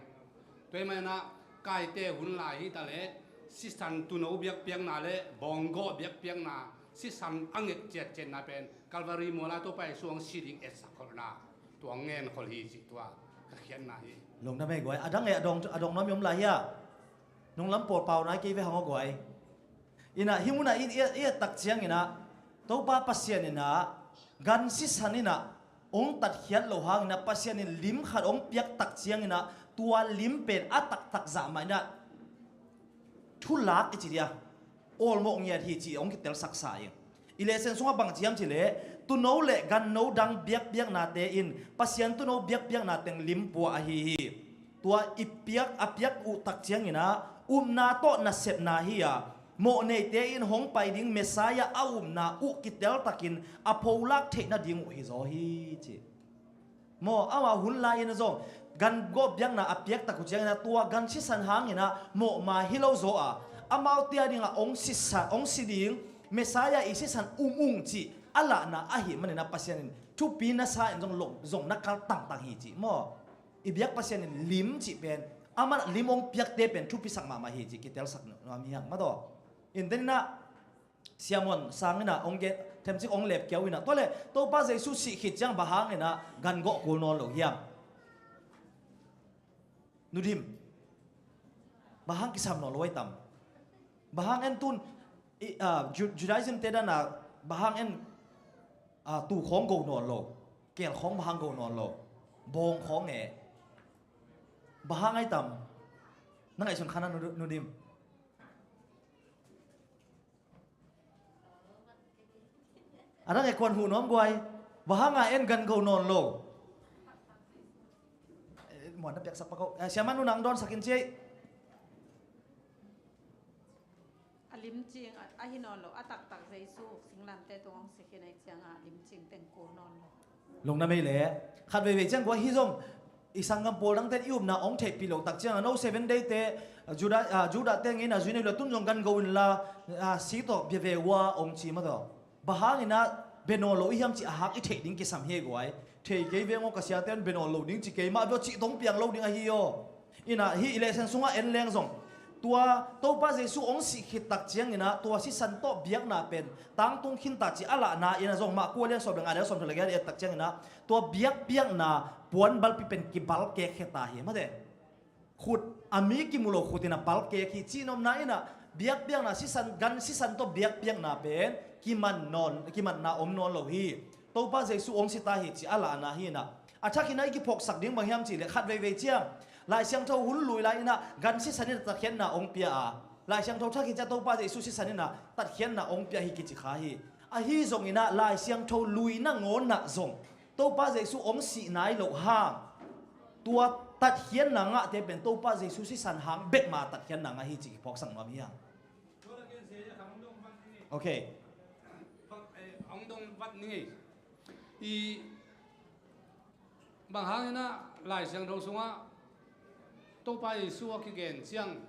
Speaker 5: toy mai na kai te hun lai hi ta le si san tu no biak piang na le bongo biak piang na si san anget jet jet na pen Calvary mola to pai suang siding et sakorna tuang ngen khol hi chi tua ka khian na hi
Speaker 4: lung na me goi adang e adong nom yom la ya nong lam por pau na ke ve hang goi ina himuna i tak chiang ina to pa pasien ina gan si sanina ong tat hiat lo hang na pasien in lim khat ong piak tak chiang ina tua lim pen atak tak za ma na thu lak e chi dia ol mo ngia hi chi ong ki tel sak sa ye ilesen sunga bang chiam chi le tu no le gan no dang biak na te in pasien tu no biak na teng lim pu a hi tua ipiak apiak u tak chiang ina na to na set na hi ya mo nei te in hong pai ding Messiah na u kitel takin apolak the na ding hi zo hi chi mo awa hun la in zo gan go biak na apiak ta ku chiang na tua gan si san hang ina mo ma hilo zo amau tia ding ong si sa ong si ding Messiah isi san chi ala na ahi mani na pasien tu pina sa in zong nakal tang hi chi mo ibiak pasien lim chi pen ama limong piak te pen tu pisak ma hi chi kitel sak no mi hang ma do in den na siamon sangina ongge temchi ong lep kyawina to le to pa Jesu si khit jang bahang ina gan go ko non lo hiam nudim bahang kisam no loi tam bahang en tun Judaism te da na bahang en tu khong go non lo kel khong bahang go non lo bong khong e bahangai tam nangai sun khana nudim adang ekwan hu nom guai bahanga en gan go non lo mo na pek sak pakau siapa nu nang don sakin cei
Speaker 7: alim jing ahinon lo atak tak Jesu singlam te tong sekin ai chang alim jing teng ko non lo
Speaker 4: lung na mei le khat ve chang gua hi zong isang ngam pol dang ten ium na ong thei pilo tak chang no 7 day te juda te ngi na zuni lo tun jong gan go in la si to be ve wa ong chi ma do bahang ina benolo i ham chi ahak i thei ding ki sam he guai thei ke ve ngo ka sia ten benolo ding chi ke ma bo chi tong piang lo ding a hi yo ina hi election sunga en leng zong tua to pa Jesu ong si khit tak chiang ina tua si san to biak na pen tang tung khin ta chi ala na ina zong ma ko le so bang ada som thole ga tak chiang ina tua biak biak na puan bal pi pen ki bal ke kheta hi ma de khut ami ki mulo khutina bal ke ki chi nom na ina biak biak na si san gan si san to biak biak na pen ki man na om non lo hi to pa Jesu ong si ta hi chi ala na hi na acha ki nai ki phok sak ding bang hiam chi le khat ve chiang lại sang thâu hun lùi lại na gan si sanin ta khian na ong pia a lại sang thâu thắc cha to pa Jesu si sanin na ta khian na ong pia hi ki chi kha hi a hi zong ina lại sang thâu lùi na ngon na zong to pa Jesu ong si nai lo hang tua ta khian na nga te ben to pa Jesu si san hang bet ma ta khian na nga hi chi phok sang ma hiang okay
Speaker 5: ông đông vắt ni i bằng hàng na lại sang đầu xuống á tôi phải xua cái gen chiang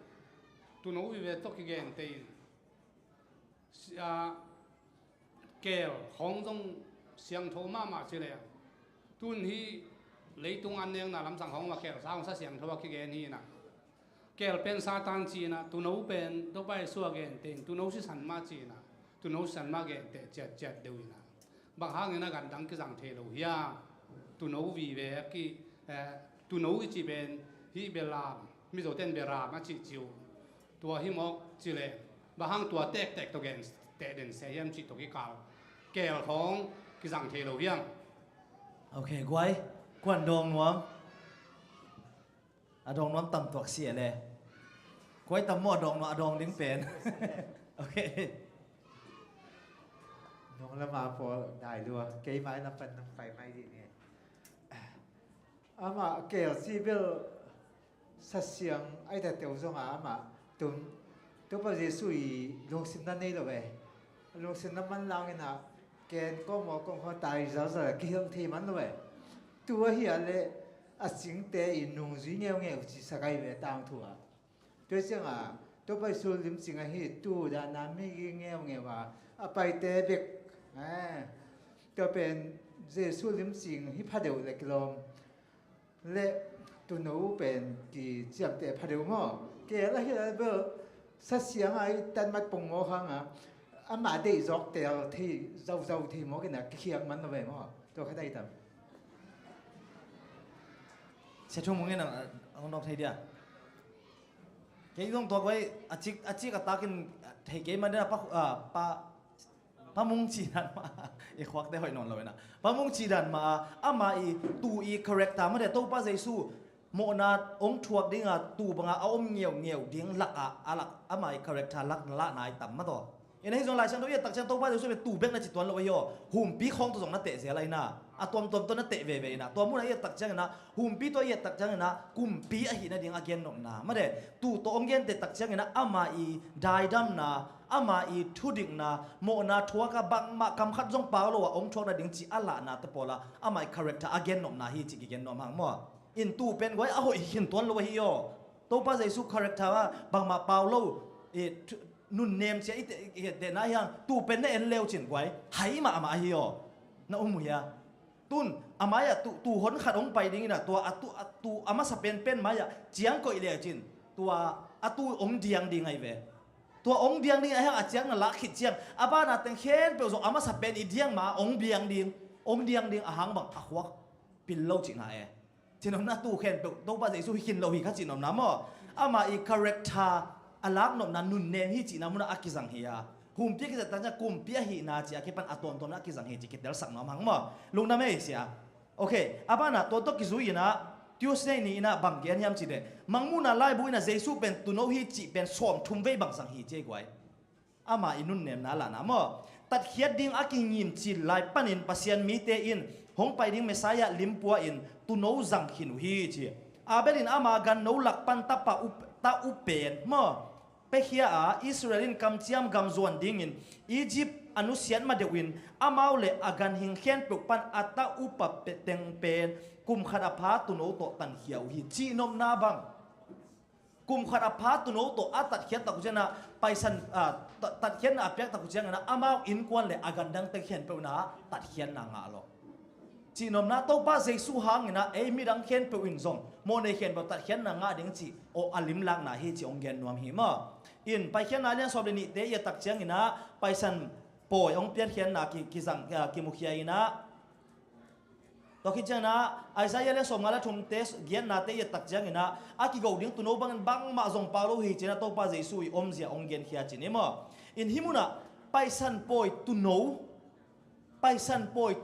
Speaker 5: tu nấu về tôi cái gen tiền kèo không trong xiang thô mà chứ này tuân hi lấy tung ăn neng là làm sang không mà kèo sao sa xiang thô cái gen hi na kèo pen sa tan chi na tu nấu pen tôi phải xua gen tiền tu nấu si san ma chi na tu nấu san ma gen te chet chet đều na bằng hàng na gần đăng cái rằng thế đâu ya tu nấu vì về cái tu nấu cái chi bên hi be lam mi zo ten be ra ma chi chiu tua hi mo chi le ba hang tua tek tek to gen te den se yam chi to ki kal kel thong ki jang the lo hiang
Speaker 4: okay guai quan dong nuam adong nuam tam tuak sia le guai tam mo dong no adong ding pen okay
Speaker 9: nong la ma po dai lua ke mai na pan nam pai mai di ne ama ke si bel sa siang ai ta teu zong ama tun to pa Jesu i long sin na nei lo ve long sin na man lang ina ken ko mo ko ho tai za za ki hang thi man lo ve tu hi ale a sing te i nung zui ngeu ngeu chi sa kai ve tang thu a to siang a to pa Jesu lim sing a hi tu da na mi gi ngeu ngeu wa a pai te bek to pen Jesu lim sing hi pha deu le kilom le tu nấu bên kỳ chiam tệ phá đều mò kể là hiện bữa sát xiang ai tan mắt bông mò hang à mà để dọc tèo thì dâu thì mò cái nào cái khiang mắn nó về mò tôi cái đây tầm
Speaker 4: sẽ chung mong nghe là ông đọc thầy đi à cái dòng tôi quay achik cái takin thầy cái mà đây là pa mung chi dan ma e khwak te hoi non lo na pa mung chi dan ma ama i tu i correct ta ma de to pa Jesu mo na ong thuak dinga tu banga a om ngeu ding lak a alak ama i correct ta lak la nai tam ma to ina hi zong lai chang to ye tak chang to pa Jesu be tu bek na chi tuan lo yo hum pi khong to zong na te se lai na a tom to na te ve na to mu na ye tak chang na hum pi to ye tak chang na kum pi a hi na ding again nom na ma de tu to ong gen te tak chang na ama i dai dam na ama i thudik na mo na thua ka bang ma kam khat jong pa lo wa ong thok na ding chi ala na te pola ama i character again nom na hi chi ki gen nom hang mo in tu pen goi a hoi hin ton lo hi yo to pa Jesu character wa bang ma paulo e nun nem che i te na yang tu pen na en leo chin goi hai ma ama hi yo na mu ya tun amaya tu hon khat ong pai ding na tua atu ama sa pen ma ya chiang ko ile chin tua atu ong diang ding ai ve tua ong biang ding ai ha chiang na la khit chiang aba na teng khen pe zo ama sa pen i diang ma ong biang ding a hang bang a khwak pin lo chi na e chinom na tu khen pe to ba Jesu hin lo hi kha chinom na mo ama i character alak nom na nun nem hi chi na mu na akizang hi ya hum pi ki ta nya kum pi hi na chi a ke pan aton ton na akizang hi chi ke tel sak nom hang mo lung na me sia okay aba na to ki zu ina Tuesday ni ina bang gian yam chi de mangmuna lai bu ina Jesu pen tu no hi chi pen som thum ve bang sang hi che gwai ama inun nem na la na mo tat khiat ding aking ngim chi lai panin pasian mi te in hong pai ding Messiah limpua in tu no zang hinu hi chi abelin ama gan no lak pan ta upen mo pe khia a Israelin kam chiam gam zuan ding in Egypt anusian ma dewin amau le agan hing khen puk pan ata upa peteng pen kum khat apha tu no to tan hiau hi chi nom na bang kum khat apha tu no to atat khiat ta ku jena paisan tat khian na pyak ta ku jena amau in kwan le agan dang te khen pe na tat khian na nga lo chi nom na to pa Jesu hang na ei mi dang khen pe win zong mo ne khen ba tat khian na nga ding chi o alim lang na hi chi ong gen nuam hi ma in pai khian na len sob le ni te ya tak chiang ina paisan poi ong pian khian na ki zang ki mukhia ina to khi chang na Isaiah le som ngala thum te gian na te ya tak chang ina a ki go ding tu no bang ma zong pa lo hi chena to pa Jesu i om zia ong gen khia chini mo in himuna paisan poi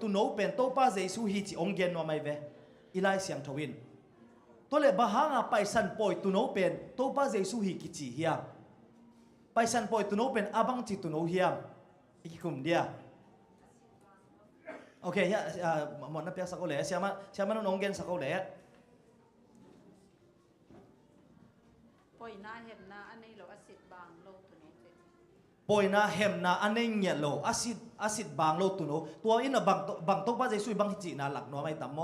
Speaker 4: tu no pen to pa Jesu hi chi ong gen no mai ve ilai siang thawin to le bahanga paisan poi tu no pen to pa Jesu hi ki chi hiam paisan poi tu no pen abang chi tu no hiam ikum dia okay ya mon na pyak sa ko le siama no ong gen sa ko le
Speaker 7: poi na hem na anei lo asit bang lo tu no te
Speaker 4: poi na hem na aneng nya lo asit bang lo tu no tua in na bang to pa Jesu bang chi na lak no mai tam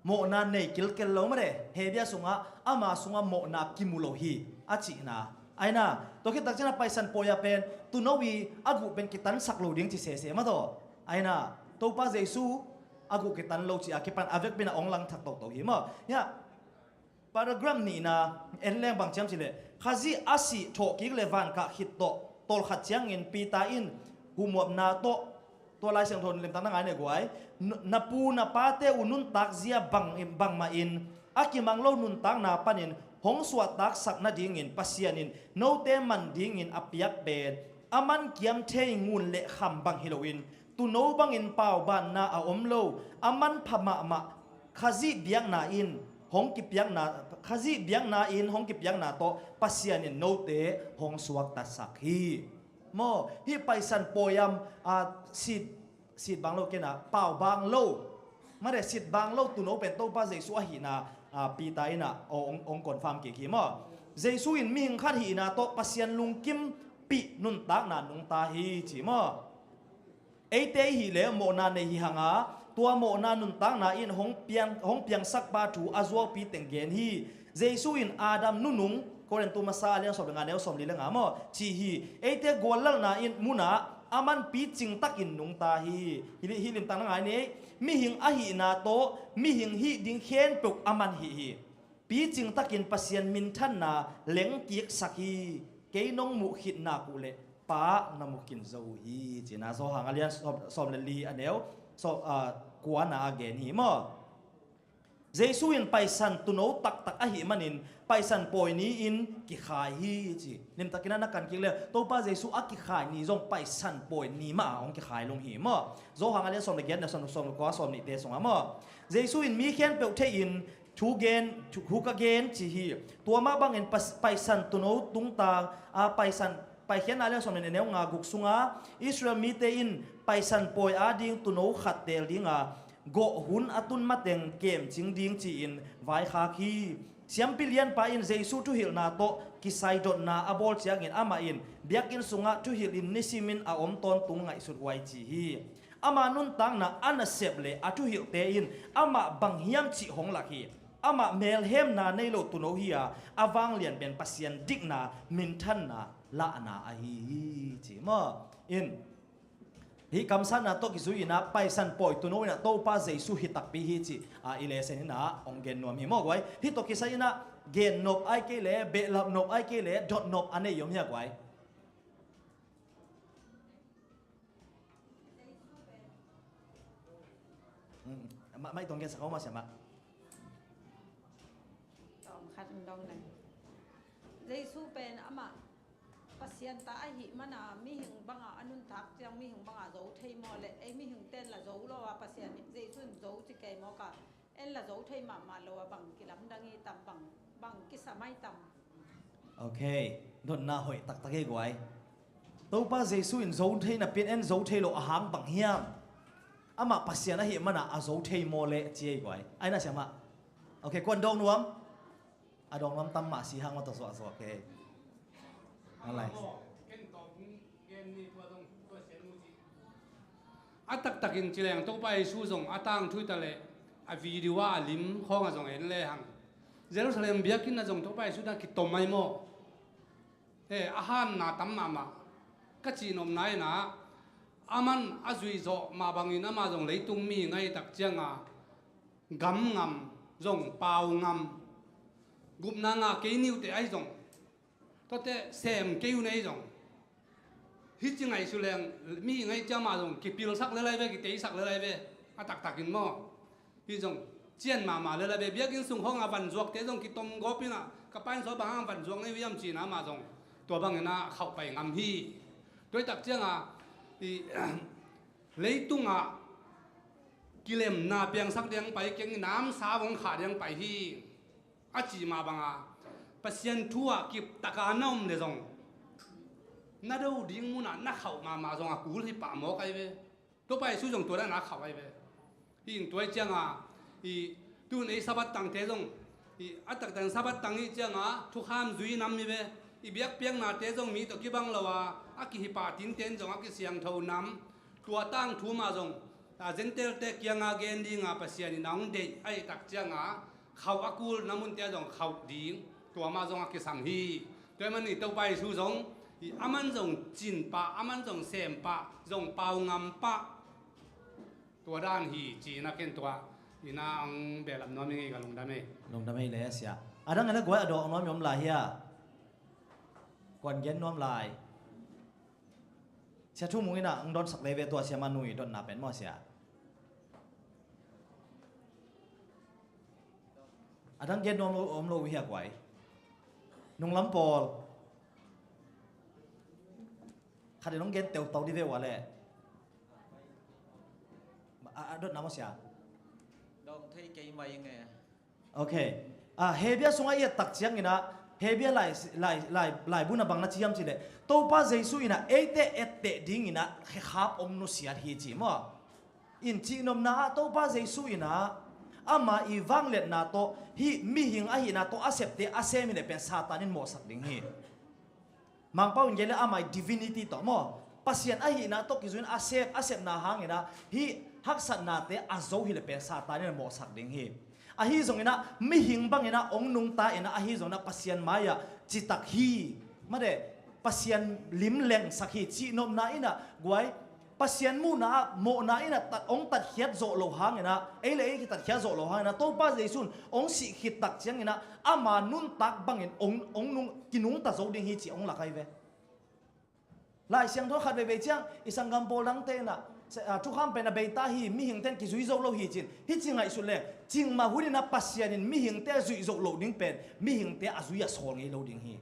Speaker 4: mo na nei kil kel lo mare he bia sunga ama sunga mo na kimulo hi achi na aina to ki tak chana paisan poya pen tu no wi agu pen kitan saklo ding chi se ma to aina to pa Jesu agu kitan lo chi akipan avek pina ong lang thak to hi ma ya paragraph ni na enleng bang cham chi le khazi asi tho ki le van ka hit to tol khat chiang in pita in humop na to lai siang thon lem tang na ngai ne guai na pu na pa te unun tak zia bang ma in akimang lo nun tang na panin hong suat tak sak na ding in pasianin no te man ding in apiak ben aman kiam the ngun le kham bang Halloween tu no bang in pau ban na a om lo aman phama ma khazi biang na in hong ki piang na khazi biang na in hong ki piang na to pasianin no te hong suak ta sak hi mo hi paisan poyam sit bang lo ke na pau bang lo mare sit bang lo tu no pen to pa Jesu a hi na pi ta ina ong confirm ki mo Jesu in mi hing khat hi na to pasian lung kim pi nun tak na nung ta hi chi mo ei te hi le mo na ne hi hanga tua mo na nun tak na in hong piang sak ba thu azwa pi teng gen hi Jesu in Adam nunung koren tu masa alian sob nga neo som li lenga mo chi hi ei te golal na in muna aman pi ching takin nung ta hi hilim tang ngai ni mi hing a hi na to mi hing hi ding khen puk aman hi pi ching takin pasian min than na leng kiek sakhi ke nong mu khit na ku le pa na mu kin zo hi china zo hang alian som le li aneo so kwa na again hi mo Jesu in paisan tuno tak a hi manin paisan poi ni in ki khai hi chi nim takina na kan ki le to pa Jesu a ki khai ni zong paisan poi ni ma ong ki khai long hi mo zo hang ale som le gen na som ko som ni te song mo Jesu in mi khen pe the in thu ka gen chi hi tua ma bang in paisan tuno tung ta a paisan pai khen ale som ne nga guk sunga Israel mi te in paisan poi a ding tuno khat tel dinga go hun atun mateng kem ching ding chi in vai kha khi siam pilian pa in Jesu tu hil na to kisai dot na abol chiang in ama in biakin sunga tu hil in nisimin a om ton tung ngai sut wai chi hi ama nun tang na anasep le atu hil te in ama bang hiam chi hong la hi ama mel hem na nei lo tu no hi a awang lian ben pasian dik na min than na la na a hi chi mo in hi kamsan na to kizui na paisan poi tu no na to pa Jesu hi tak pi hi chi a ile sen na ong gen no mi mo gwai hi to kisai na gen nop ai ke le be lap nop ai ke le dot nop ane yom ya gwai mai tong gen sa ko ma sia ma
Speaker 7: tong khat dong nan Jesu pen ama pasian ta a hi mana mi hing banga anun thak chang mi hing banga zo thei mo le ei mi hing ten la zo lo wa pasian Jesu zo chi kai mo ka en là dấu thay mà lo bằng cái lắm đang nghe tầm bằng cái sa mai tầm
Speaker 4: Okay, don na hoi tak take guai. To pa Jesu in zo thei na pin en zo thei lo ahang bang hiam. Ama pasiana hi mana a zo thei mo le chi guai. Ai na siama. Okay, kon dong nuam. A dong nuam tam ma si hang ma to so okay. Alai.
Speaker 5: Atak takin chilang to pa Jesu zong atang thui ta le a video a lim khong a zong en le hang. Jerusalem biakin na zong to pa Jesu na ki tomai mo. Ahan na tam ama ka chi nom nai na aman azui zo ma bangin ama zong leitung mi ngai tak chianga gam ngam zong pau ngam gup na nga ke niu te ai zong to te sem ke u nei zong hi chi ngai su leng mi ngai chama zong ki pil sak le lai ve ki te sak le lai ve atak takin mo hi zong chian ma le lai ve biakin sung hong a van zuak te zong ki tom go pina ka pan so bang van zuak nei viam chi na ma zongตัวบางนะเข้าไปงำฮีโดยตักเจ้าเลยตุ้งกิเลมนาเปียงสักเดียงไปเก่งน้ำสาวงขาเดียงไปฮีอาจีมาบางปัสยันทั่วกิบตะการน้อมเลยจงน่าดูดิ้งมุน่ะน่าเข้ามาจงกูที่ป่าหมอกไอ้เว้ตัวไปสู้จงตัวนั้นน่าเข้าไอ้เว้ยิ่งตัวเจ้าตัวในสะบัดตังเทจงอัตตักตังสะบัดตังนี่เจ้าทุกข้ามจุยน้ำมีเว้อีเบียกเปียงนาเตจงมีตัวกี่บังละวะอากิฮิปาตินเตนจงอากิเสียงเท่าน้ำตัวตั้งทูมาจงแต่เจนเตลเตกียงอาเกนดีงาปัสยานิน้องเดไอตักเจียงเขาอากูลน้ำมันเตจงเขาดีตัวมาจงอากิสังฮีตัวมันนี่ตัวไปสู้จงอามันจงจินปะอามันจงเสมปะจงเปางำปะตัวด้านฮีจีนักเก็นตัวอีนางเบลน้องมีกับลุงดำเมย์
Speaker 4: เลยเสียดังนั้นกว่าดอกน้อมยอมลายเฮียก่อนเย็นน้อมลายเสียทุ่มงนะองดอนสักเลเวตัวเสียมานุยดอนนาเป็นมอเสียดังเย็นน้อมโลวิเฮียกไว้นุ่งลำปอลขัดน้องเย็นเตียวเตาดิเววะเลยดอนน้ำมอเสีย
Speaker 8: ดองที่เกี่ยมายังไง
Speaker 4: โอเคเฮเบียสงไอ้ตักเสียงนะเฮเบียไล่บุญบังนัดชิมสิเลยตัวป้าเจสุอินะเอเตดิ้งอินะขับอมนุษย์ฮีจิมั้งอินจีนมนาตัวป้าเจสุอินะอามาอีวังเล็ดนาโตฮีมีหิงอาหินาโตอาเซปเตอาเซมิเลเป็นซาตานินโมสักดิ้งฮีมังป้าอุนเยลอามาดิวินิตี้ต่อมั้งปัสยันอาหินาโตกิจุนอาเซปนาหางอินะฮีฮักสันนาเตอาโซฮิเลเป็นซาตานินโมสักดิ้งฮีahi zong ina mi hing bang ina ong nung ta ina ahi zong na pasien maya citak hi made pasien lim leng sakhi chi nom na ina guai pasien mu na mo na ina tat ong tat hiat zo lo hang ina ele ki tat hiat zo lo hang ina to pa jaisun ong si khit tak chiang ina ama nun tak bang in ong nung kinung ta zo ding hi chi ong lakai ve lai siang tho khat ve chiang isang gam pol dang te naทุกคำเป็นเบต้าฮีมีหิงเต้นกิจุยโจโลฮีจินฮิจิงไงสุดเลยจิงมาหุ่นนับปัสยานินมีหิงเต้จุยโจโลดิ้งเป็นมีหิงเต้อาจุยสอนไงโลดิ้งฮี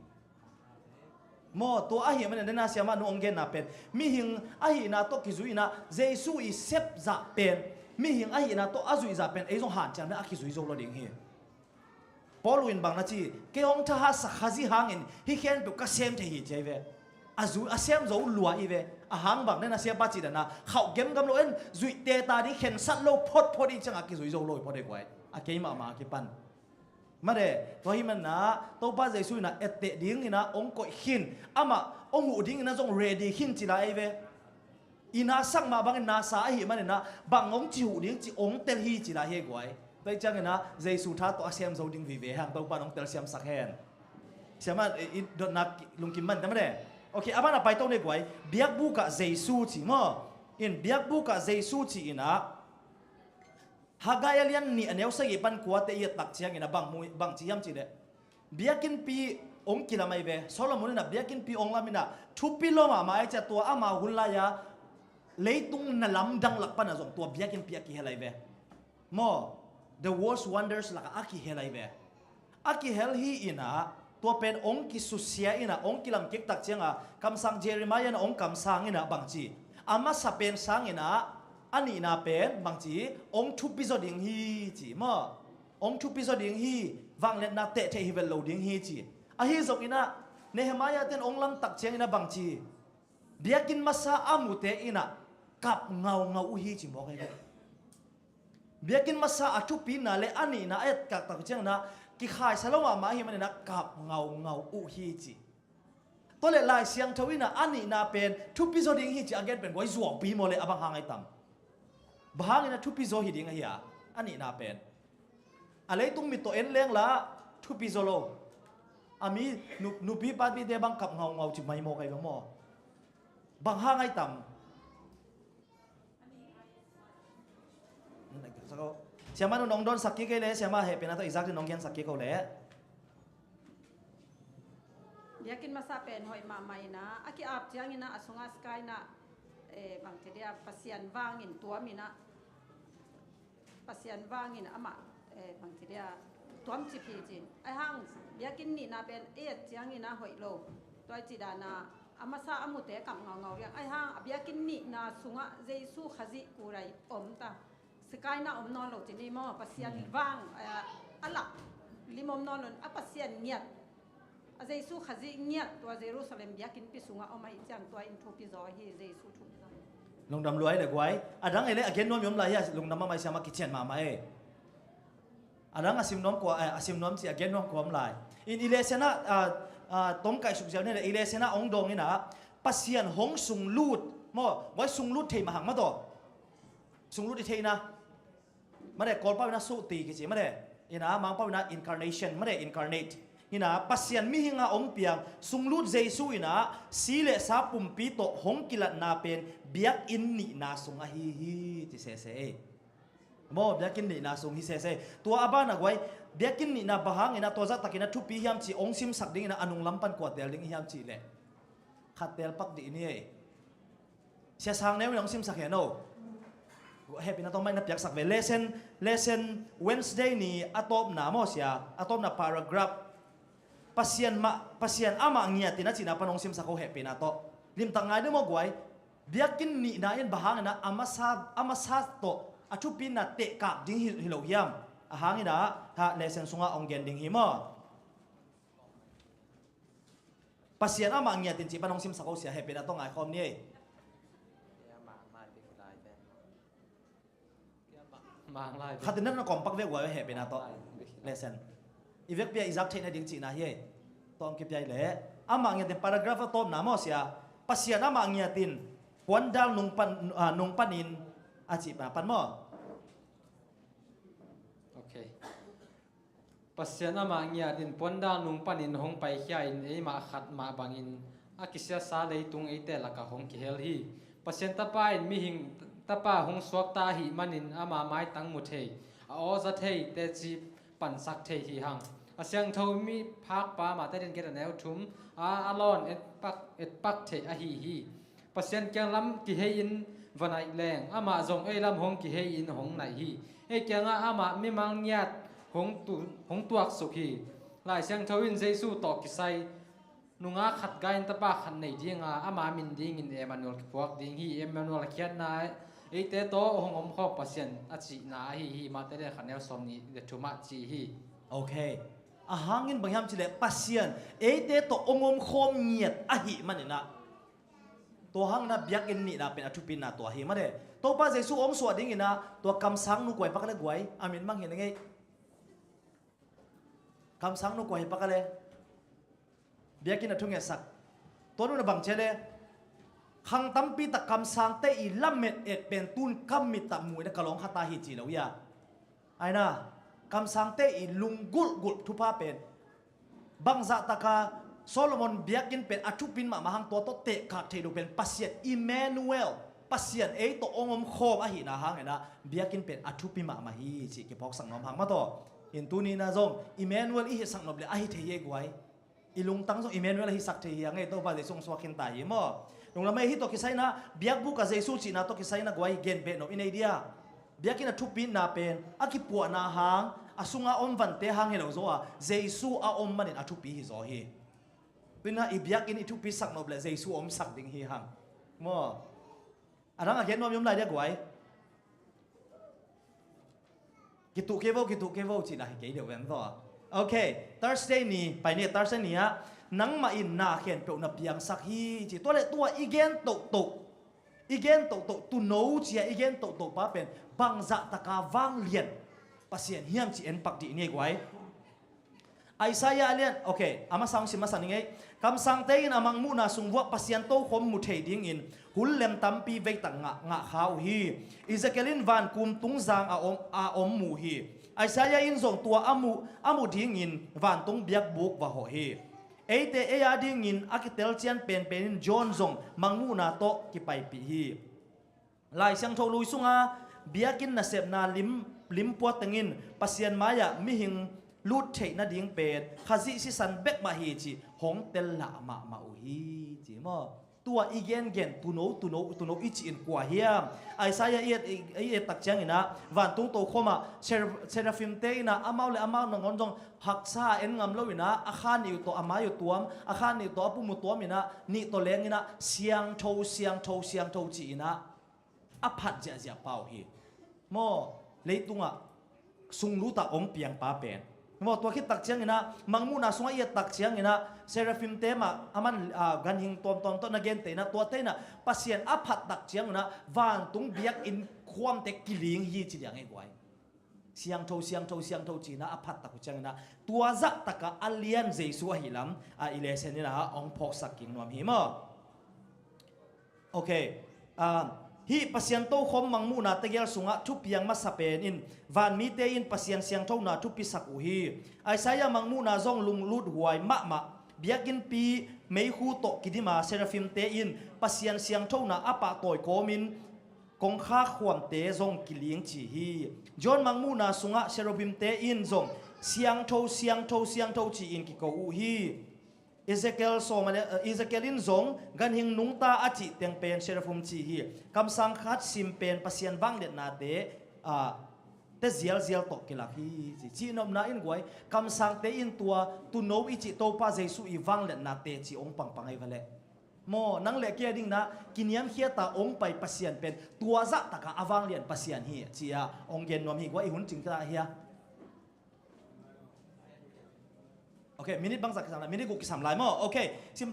Speaker 4: โมตัวอาหิมันเดินนาเสียมานุองเกนนาเป็นมีหิงอาหินาโตกิจุยนาเจสุอีเซปจะเป็นมีหิงอาหินาโตอาจุยจะเป็นไอ้จงหันจังไม่อากิจุยโจโลดิ้งฮีพอลุยนบางนาทีเกี่ยงท่าสักขาจิหางอินฮิเคนเป็นกัสเซมเทฮีเจเวอาจุอาเซมโจลัวอีเวอาหางบางเนี่ยนะเสียบัจิดนะเขาเกมกำลังเอ็นจุดเตตาดิเข็นสัตว์โลพดพอดีจังอากิจุยโจโลพอดีกว่าอาเกมมาอากิปันมาเด้ตัวที่มันนะตัวป้าใจสุยนะเอเตดิ้งนะองก็หินอามาองหูดิ้งนะจงเรดี้หินจีละไอเวอีน่าสักมาบางน่าสาหิมันนะบางองจิหูดิ้งจิองเตลฮีจีละเฮกว่าไปจังนะใจสุท่าตัวเสียมโจดิ้งวิเวหางตัวป้าองเตลเสียมสักแห่งเสียมันโดนนักลุงกิมมันแต่ไม่ได้โอเคอาบ้านไปต้องเด็กไว้เบียกบุกะเจสูจีมั้งอินเบียกบุกะเจสูจีนะหากายเลียนนี่อันเดียวสักอีปันขวดเตียตักเชียงอินะบางจียมจีเดเบียกินปีองกิลาไม่เวโซโลมอนนะเบียกินปีองลามินะทุบปีโลมาไอ้เจ้าตัวอามาหุ่นลายาเลยตุงนั่นลำดังหลักปันนะส่งตัวเบียกินปีอากิเฮลัยเวมั้ง the worst wonders หลักอากิเฮลัยเวอากิเฮลฮีอินะตัวเป็นองค์กิสุเสียอินะองค์กิลำกิกตักเชียงคำสั่งเจเรมายานะองค์คำสั่งอินะบางจีอามาสเปนสั่งอินะ อันนี้นาเป็นบางจีองทุบปิโซดิงฮีจีมอองทุบปิโซดิงฮีวังเล่นนาเตะเทฮิเวลโลดิงฮีจีอาฮิจกอินะเนหมายาเต็นองลังตักเชียงอินะบางจีเบียกินมาซาอามุเตอินะกับเงาอุฮีจีบอกไงเบียกินมาซาอาทุบปีนาเลอันนี้นะเอ็ดกักตักเชียงนะกิขายสลาวมาฮิมันนะกับเงาอุฮีจีตัวเลลายเสียงทวินะอันนี้นาเป็นทุบปิโซดิงฮีจีอาเกนเป็นไว้จวบปีโมเลอบังหางไอตัมบางนะทุบปิโซฮิดิงเฮียอันนี้นาเป็นอะไรตุ้งมีตัวเอ็นเลี้ยงละทุบปิโซโลอามีนูปีปัดปีเดบังกับเงาจิไม่โมกไอ้บังโมบางห้างไอ้ต่ำเสียมาน้องโดนสักกี่เลยเสียมาเห็นเป็นอะไรอีกสักที่น้องยันสักกี่เขาเลย
Speaker 7: เบียกินมาซาเป็นหอยมาไม่นะอากิอาบเจียงินะอสงอาสกายนะบางทีเดียปัสยันวางินตัวมีนะปัสยันวางินอามาบางทีเดียตัวมจิพีจินไอห้างเบียกินนี่นะเป็นเจียงินะหอยโลตัวจิดานะอามาซาอามุเตะกับเงาเรียงไอห้างเบียกินนี่นะสุงะเจสูขจิกูไรอมตาสกายนะอมนอนโลจินีมอปัสยันวางอะลักลิมอมนอนโลปัสยันเงียดอาเจสูขจิเงียดตัวเยรูซาเล็มเบียกินปิสุงะเอามาจังตัวอินทูปิซอฮีเจสูทุก
Speaker 4: ลงดำรวยเด็กไว้อาดังไอ้เล่อเกนน้อมยมลายลงดำมาไม่เสียมาคิดเช่นมาไม่อาดังอาซิมน้อมกว่าอาซิมน้อมสิอาเกนน้อมกว่าไม่อินอิเลเซนะต้มไก่สุกเจ้าเนี่ยอิเลเซนะองดงนี่นะปัสยันหงสุงลูดมั่วไว้สุงลูดเทมาหังมาต่อสุงลูดเทนะไม่ได้กอลป้าวินาสุตีกิจิไม่ได้ยินะมังป้าวินา incarnation ไม่ได้ incarnateยินะปัสยันมิหิงาองเปียงสุงลูดเจสุยินะสีเลสาปุ่มปีโตหงกิลัดนาเป็นเบียกอินนี่นาสุงฮีที่เสโมเบียกินนี่นาสุงฮิเสตัวอาบานักไว้เบียกินนี่นาบางอินะตัวจักตักินะทุปีฮิมจีองซิมสักดิ่งนะอนุลัมปันกวาดเดลดิ่งฮิมจีเล่ขัดเดลปักดีนี่เสียสังเนี่ยองซิมสักเห็นโอเฮปินะต้องไม่นับยักสักเวเลเซนWednesdayนี่อะตอมนาโมเสียอะตอมนา paragraph pasien ama ngia tina cina panong sim sako happy na to lim tangai de mo guai biakin ni na yan bahang na amasa to achu pin na te kap ding hilo yam ahang ina ha lesen sunga onggen ding himo pasien ama ngia tin ci panong sim sako sia happy na to ngai khom ni khatin na kompak ve guai happy na to lesen ivek pia izak thena ding chi na hi tom ki pia le ama ngia tin paragraph tom na mo sia pasian ama ngia tin pondal nung panin achi pa pan mo
Speaker 10: okay pasian ama ngia tin pondal nung panin hong pai khia in ei ma khat ma bangin akisia sa leitung eite laka hong ki hel hi pasian ta pa in mi hing ta pa hong suak ta hi manin ama mai tang mu thei a o za thei te chiปันสักเทฮีหังอาเซียงทมีพักปามาแต่เดินเกตแนวทุมอาลอนเอ็ดปักเทอฮีฮีปัสเซียนเกียงลำกิเฮอินวันไหนแรงอามาจงเอลำหงกิเฮอินหงไหนฮีเอเกียงอามาไม่มังญาติหงตัวสุขีหลายเซียงทวินเจสูตอกกิไซนุงอาขัดกายตะปาขันในดีงอามามินดีงินเอมานูลพวกดีฮีเอมานูลเขียนนายไอเตโตหงอมข้อปัสเซียนอาจินาฮีมาแต่เดินขันแนวสมนี้เดชุมาจีฮี
Speaker 4: โอเคอาหางเงินบางยามจิเลปัสเซียนเอเตโตองอมคมเงียดอะหิมันนี่นะตัวหังนะเบียกอินนี่นะเป็นอทุปินนะตัวหิมาเดตัวป้าเจสูอมสวดดิ้งนะตัวคำสังนุกวยปักเลยกวยอามินมั่งเห็นยังไงคำสังนุกวยปักเลยเบียกินนะทุ่งเงสักตัวนู้นนะบังเจเลขังตั้มปีตะคำสังเตอีลัมเม็ดเอ็ดเป็นตุนคำมิตะมวยนะกะลองฮัตตาฮิจีแล้วยาไอ้นะคำสังเตอีลุงกุลทุพาเป็นบางจัตตะกาโซโลมอนเบียกินเป็นอชุปินมาหังตัวโตเตะขาดเทดูเป็นปัสเซียนอิมเมนูเอลปัสเซียนตัวองมโคมอหินะหังเห็นนะเบียกินเป็นอชุปินมาฮีจิเก็บพอกสังนอมหังมาต่ออินตูนีนะจงอิมเมนูเอลอีสังนอบเลยอหิเทียกไว้อีลุงตั้งจงอิมเมนูเอลฮิสักเทียงไงตัวบาดส่งสวากินตายมั้งลงละไม่ฮิตตัวกิไซนะเบียกบุกกับเจสูจีนะตัวกิไซนะกวยเกนเบนออินไอเดียเบียกินอชุปินนาเป็นอากิปัวนาหังอาสุงอาอมวันเตหังเฮลโซอาเจสูอาอมมันอาชุปีฮิโซฮีเป็นนะอีเบียกินอีทุปีสักนอบเลยเจสูอมสักดิ่งฮีหังมั้งอันนั้นอาเกนนอมยมไรเดียกวย gitu ke vô chỉ là cái điều vấn đó okay Thursday ni bài này Thursday ni á nắng mà in na khen biểu na biang sắc hi chỉ tôi lại tôi igen tu nấu chỉ igen tục ba bên bang dạ ta cả vang liền pasien hiam chỉ en pak di ni quái Isaiah liền okay ama sang si masan ngai kam sang te in amang mu na sung wa pasien to khom mu thei ding in hul lem tampi ve tang nga khau hi Ezekielin van kum tung zang a om mu hi Isaiah in zong tua amu ding in van tung biak buk wa ho hi eite eya ding in akitel chian pen in John zong mangmu na to ki pai pi hi lai sang tho lui sunga biakin na sep na lim po tengin pasien maya mi hing lut thei na ding pen khazi si san bek ma hi chi hong tel la ma u hi chi mo tua igen gen tu no ichi in kwa hiam Isaiah iet tak chang ina van tung to khoma seraphim te ina amau na ngon jong haksa en ngam lo ina akhan yu to amayu tuam akhan ni to apu mu tuam ina ni to leng ina siang tho chi ina aphat ja pau hi mo leitunga sunglu ta ong piang pa pen mo to khit tak chiang ina mangmu na sunga iet tak chiang ina seraphim te ma aman gan hing tom to na gen te na to te na pasien aphat tak chiang na van tung biak in khwam te kiling hi chi yang e gwai siang tho chi na aphat tak chiang na tua za taka alian jesu hilam a ilesen ina ong phok saking nom hi mo okay hi pasien to khom mangmu na tegel sunga thu piang ma sapen in van mi te in pasien siang tho na thu pi sak u hi Isaiah mangmu na zong lung lut huai ma biakin pi mei hu to kidima seraphim te in pasien siang tho na apa toy komin kong kha khwam te zong kiling chi hi John mangmu na sunga seraphim te in zong siang tho chi in ki ko u hi Ezekielin zong gan hing nungta achi teng pen seraphim chi hi kam sang khat sim pen pasien wang det na te zial to kilak hi chi nom na in goi kam sang te in tua tu no ichi to pa jesu i wang det na te chi ong pang ai vale mo nang le kia ding na kiniam khia ta ong pai pasien pen tua za ta ka awang lian pasien hi chi a ong gen nom hi goi hun ching ta hi okay minute bang sak sang minute ku ki sam lai mo okay sim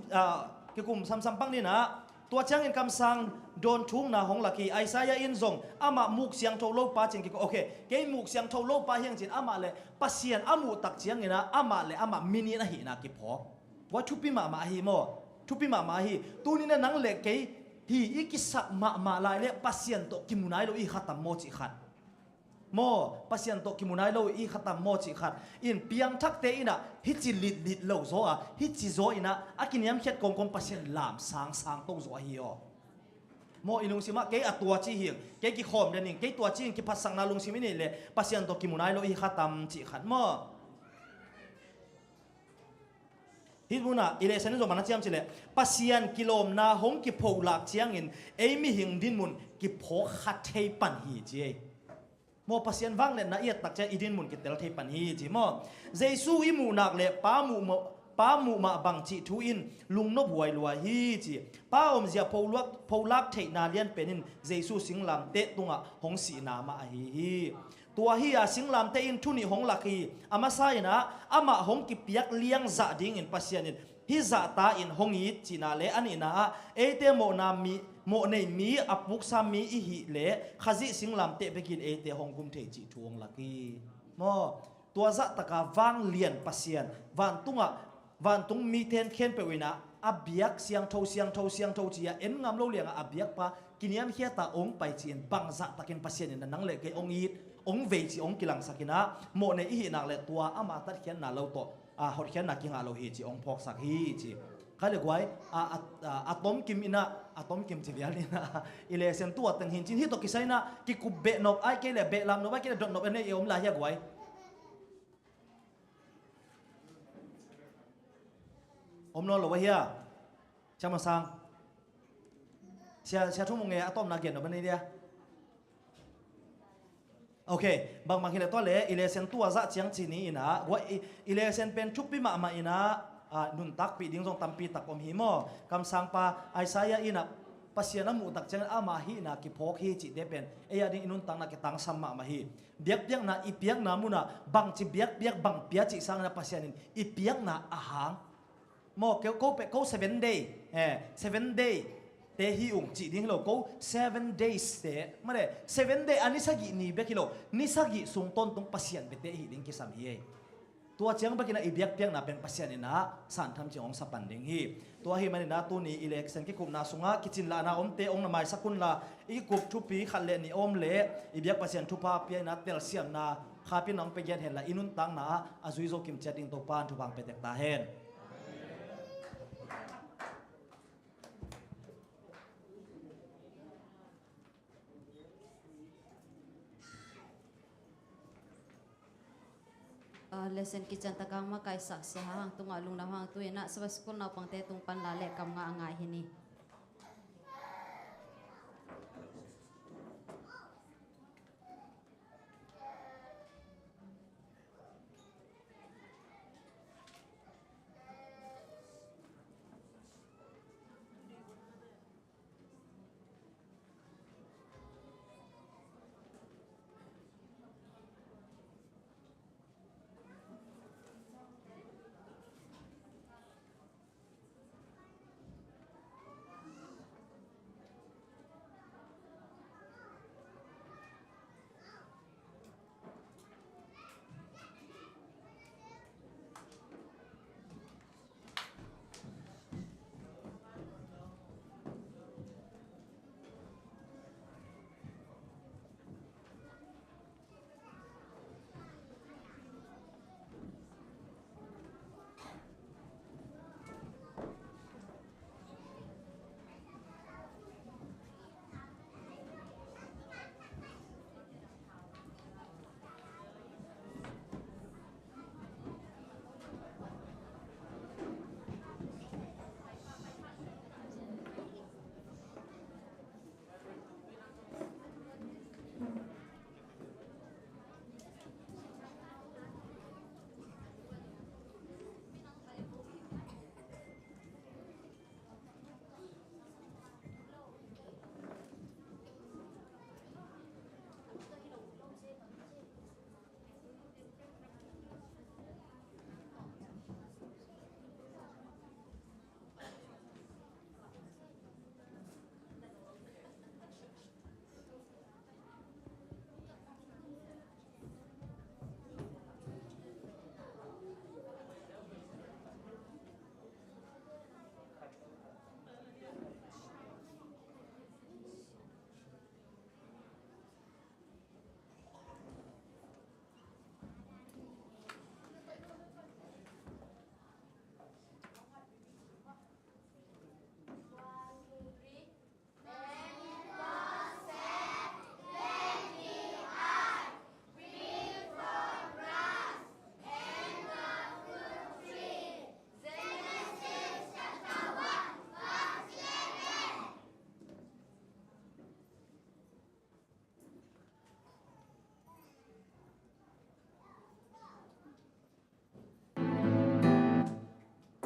Speaker 4: ki kum sam pang ni na tua chang in kam sang don thung na hong laki Isaiah in zong ama muk siang tho lo pa ching ki okay ke muk siang tho lo pa hiang chin ama le pasien amu tak chiang ina ama mini na hi na ki pho wa thupi ma hi mo thupi ma hi tu ni na nang le ke hi ikisak ma lai le pasien to kimunai lo I khatam mo chi khat mo pasien to kimunai lo I khatam mo chi khat in piang thak te ina hi chi lit lo zo a hi chi zo ina akiniam khet kong pasien lam sang tong zo hi o mo ilung sima ke atua chi hi ke ki khom dening ke tua chi ki pasang na lung simi ni le pasien to kimunai lo I khatam chi khat mo hibuna ilesen zo mana chiam chile pasien kilom na hong ki pholak chiang in emi hing din mun ki pho khat thei pan hi chi mo pasien wang le na iet tak cha idin mun ki tel thei pan hi chi mo jesu I mu nak le pa mu ma bang chi thu in lung no buai lua hi chi pa om zia pholak thei na lian penin jesu singlam te tunga hong si na ma hi tua hi a singlam te in thuni hong laki ama sai na ama hong ki piak liang za ding in pasien in hi za ta in hong I china le ani na ete mo na mo nei mi apuk sa mi I hi le khazi singlam te begin ete hong kum the chi thuang laki mo tua za taka wang lian pasien van tung mi ten khen pe wina abiak siang tho chia en ngam lo liang abiak pa kiniam hiata ong pai chin bang za takin pasien in nang le ke ong it ong ve chi ong kilang sakina mo ne I nak le tua ama tat khian na lo to hot khian na kinga lo hi chi ong phok sak hi chi khale gwai atom kim chi vial na ilesen tua teng hin chin hi to kisaina ki kubbe nop ai ke le be lam no ba ke le dot nop ne e om la ya gwai om no lo wa hia chama sang sia thu mo nge atom na gen no ba ne dia okay bang mang hile to le ilesen tua za chiang chi ni ina wa ilesen pen chupi ma ina nun tak pi ding jong tampi tak om hi mo kam sang pa Isaiah ina pasian amu tak jangan amahi na ki phok hi chi depen e ading inun tang na ki tang samma mahi biak biak na ipiak na muna bang chi biak biak bang pia chi sang na pasianin ipiak na ahang mo ke ko pe ko 7 day 7 day te hi ung chi ding lo ko 7 days te mare 7 day ani sagi ni be kilo ni sagi sung ton tung pasian be te hi ding ki sam hi tua chiang bakina ibiak piak na pen pasian ina san tham chiong sa panding hi tua hi mani na tu ni election ki kum na sunga kitchen la na omte ong na mai sakun la i kup thu pi khalle ni om le ibiak pasian thu pa pi na tel siam na khapin ang pe gen hen la inun tang na azui zo kim chatting to pan thu bang pe tek ta hen
Speaker 11: lesson kitchen takang makai saksi hang tung alung na hang tu ena sebab school na pang te tung pan lale kam nga anga hini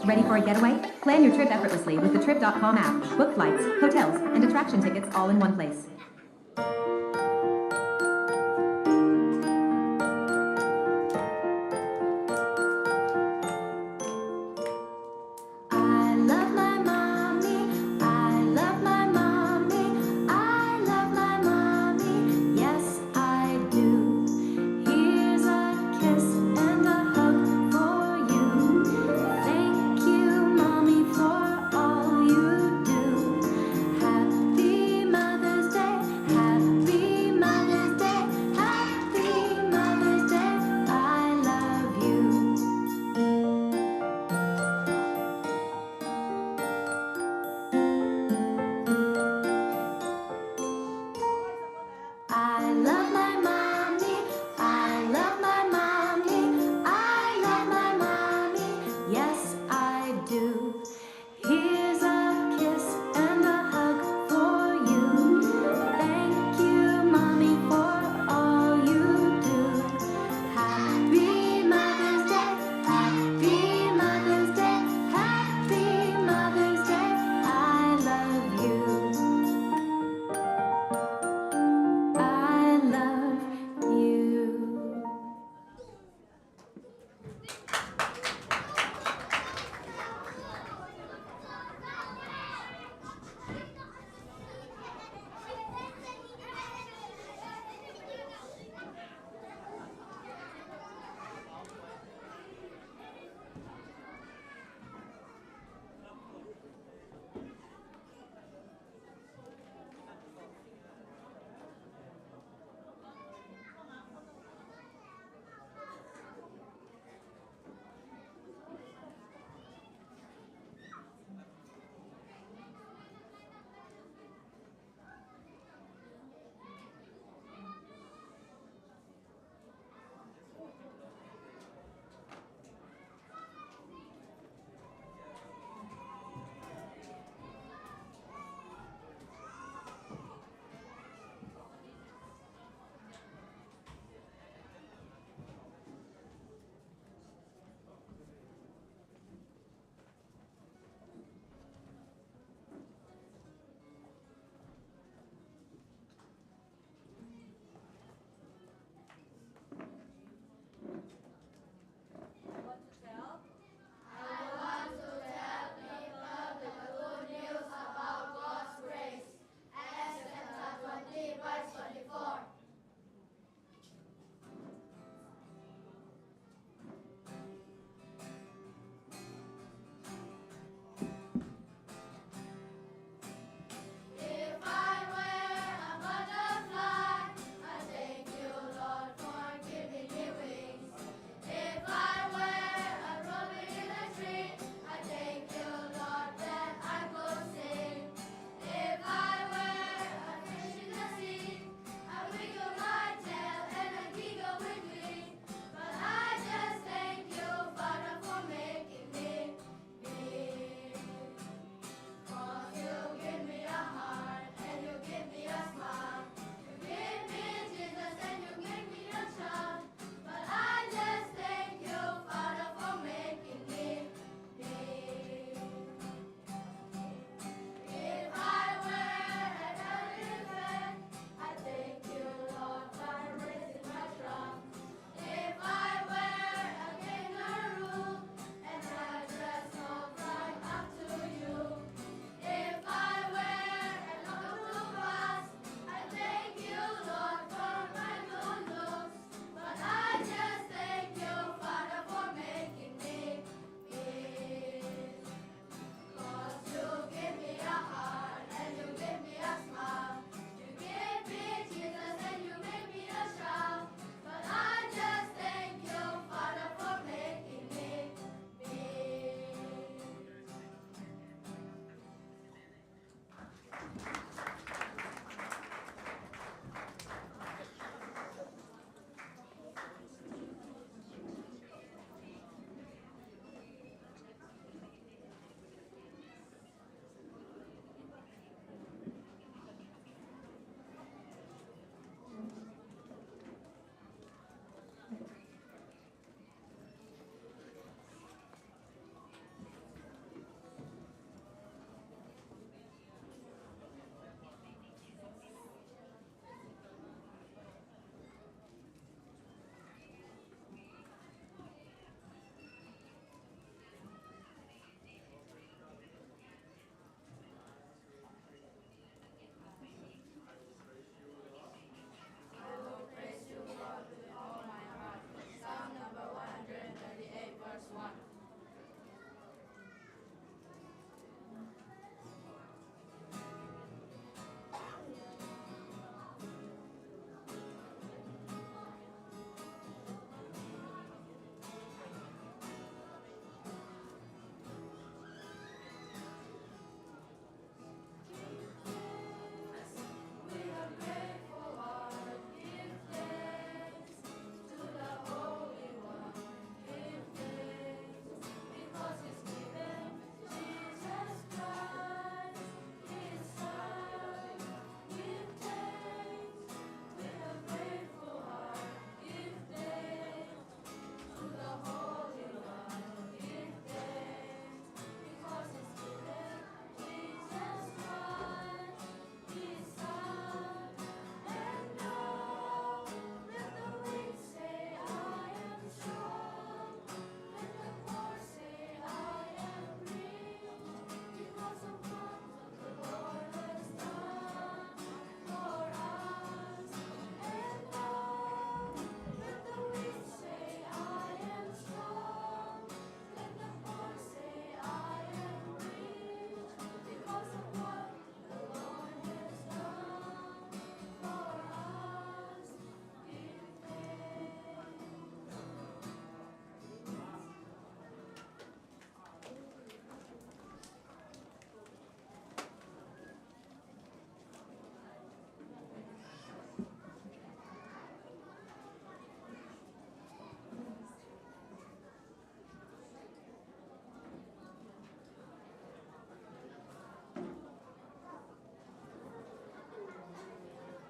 Speaker 12: Ready for a getaway? Plan your trip effortlessly with the Trip.com app. Book flights, hotels, and attraction tickets all in one place.
Speaker 13: I love my mommy. I love my mommy. I love my mommy. Yes, I do. Here's a kiss and a hug for you. Thank you, mommy, for all you do. Happy Mother's Day.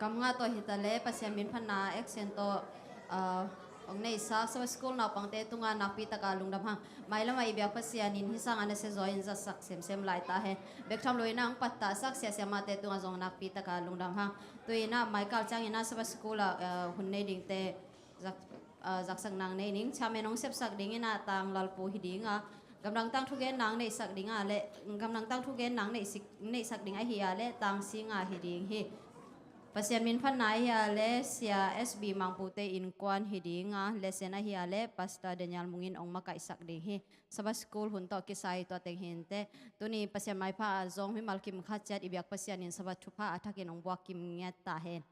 Speaker 11: kam nga to hitale pasien min phana accento ong nei sa school na pangte tunga nakpi taka lungdam hang maila mai bia pasian in hisang ana se join za sak sem lai ta he bek tham loina ang patta sak sia sia mate tunga jong nakpi taka lungdam hang tuina michael chang ina sa school hun nei ding te jak sang nang nei ning chamenong sep sak ding ina tang lalpo hidinga gamrang tang thu gen nang nei sak dinga le gamrang tang thu gen nang nei sak ding a hi ale tang singa hiding hi pasien min phan nai hi ale sia SB mangpute in kwan hidinga lesena hi ale pastor Daniel mungin ong makai sak ding hi saba school hun to kisai to teng hinte tuni pasien mai pha zong mi malkim kha chat ibyak pasien in saba thupa athakin ong buak kim nge ta hen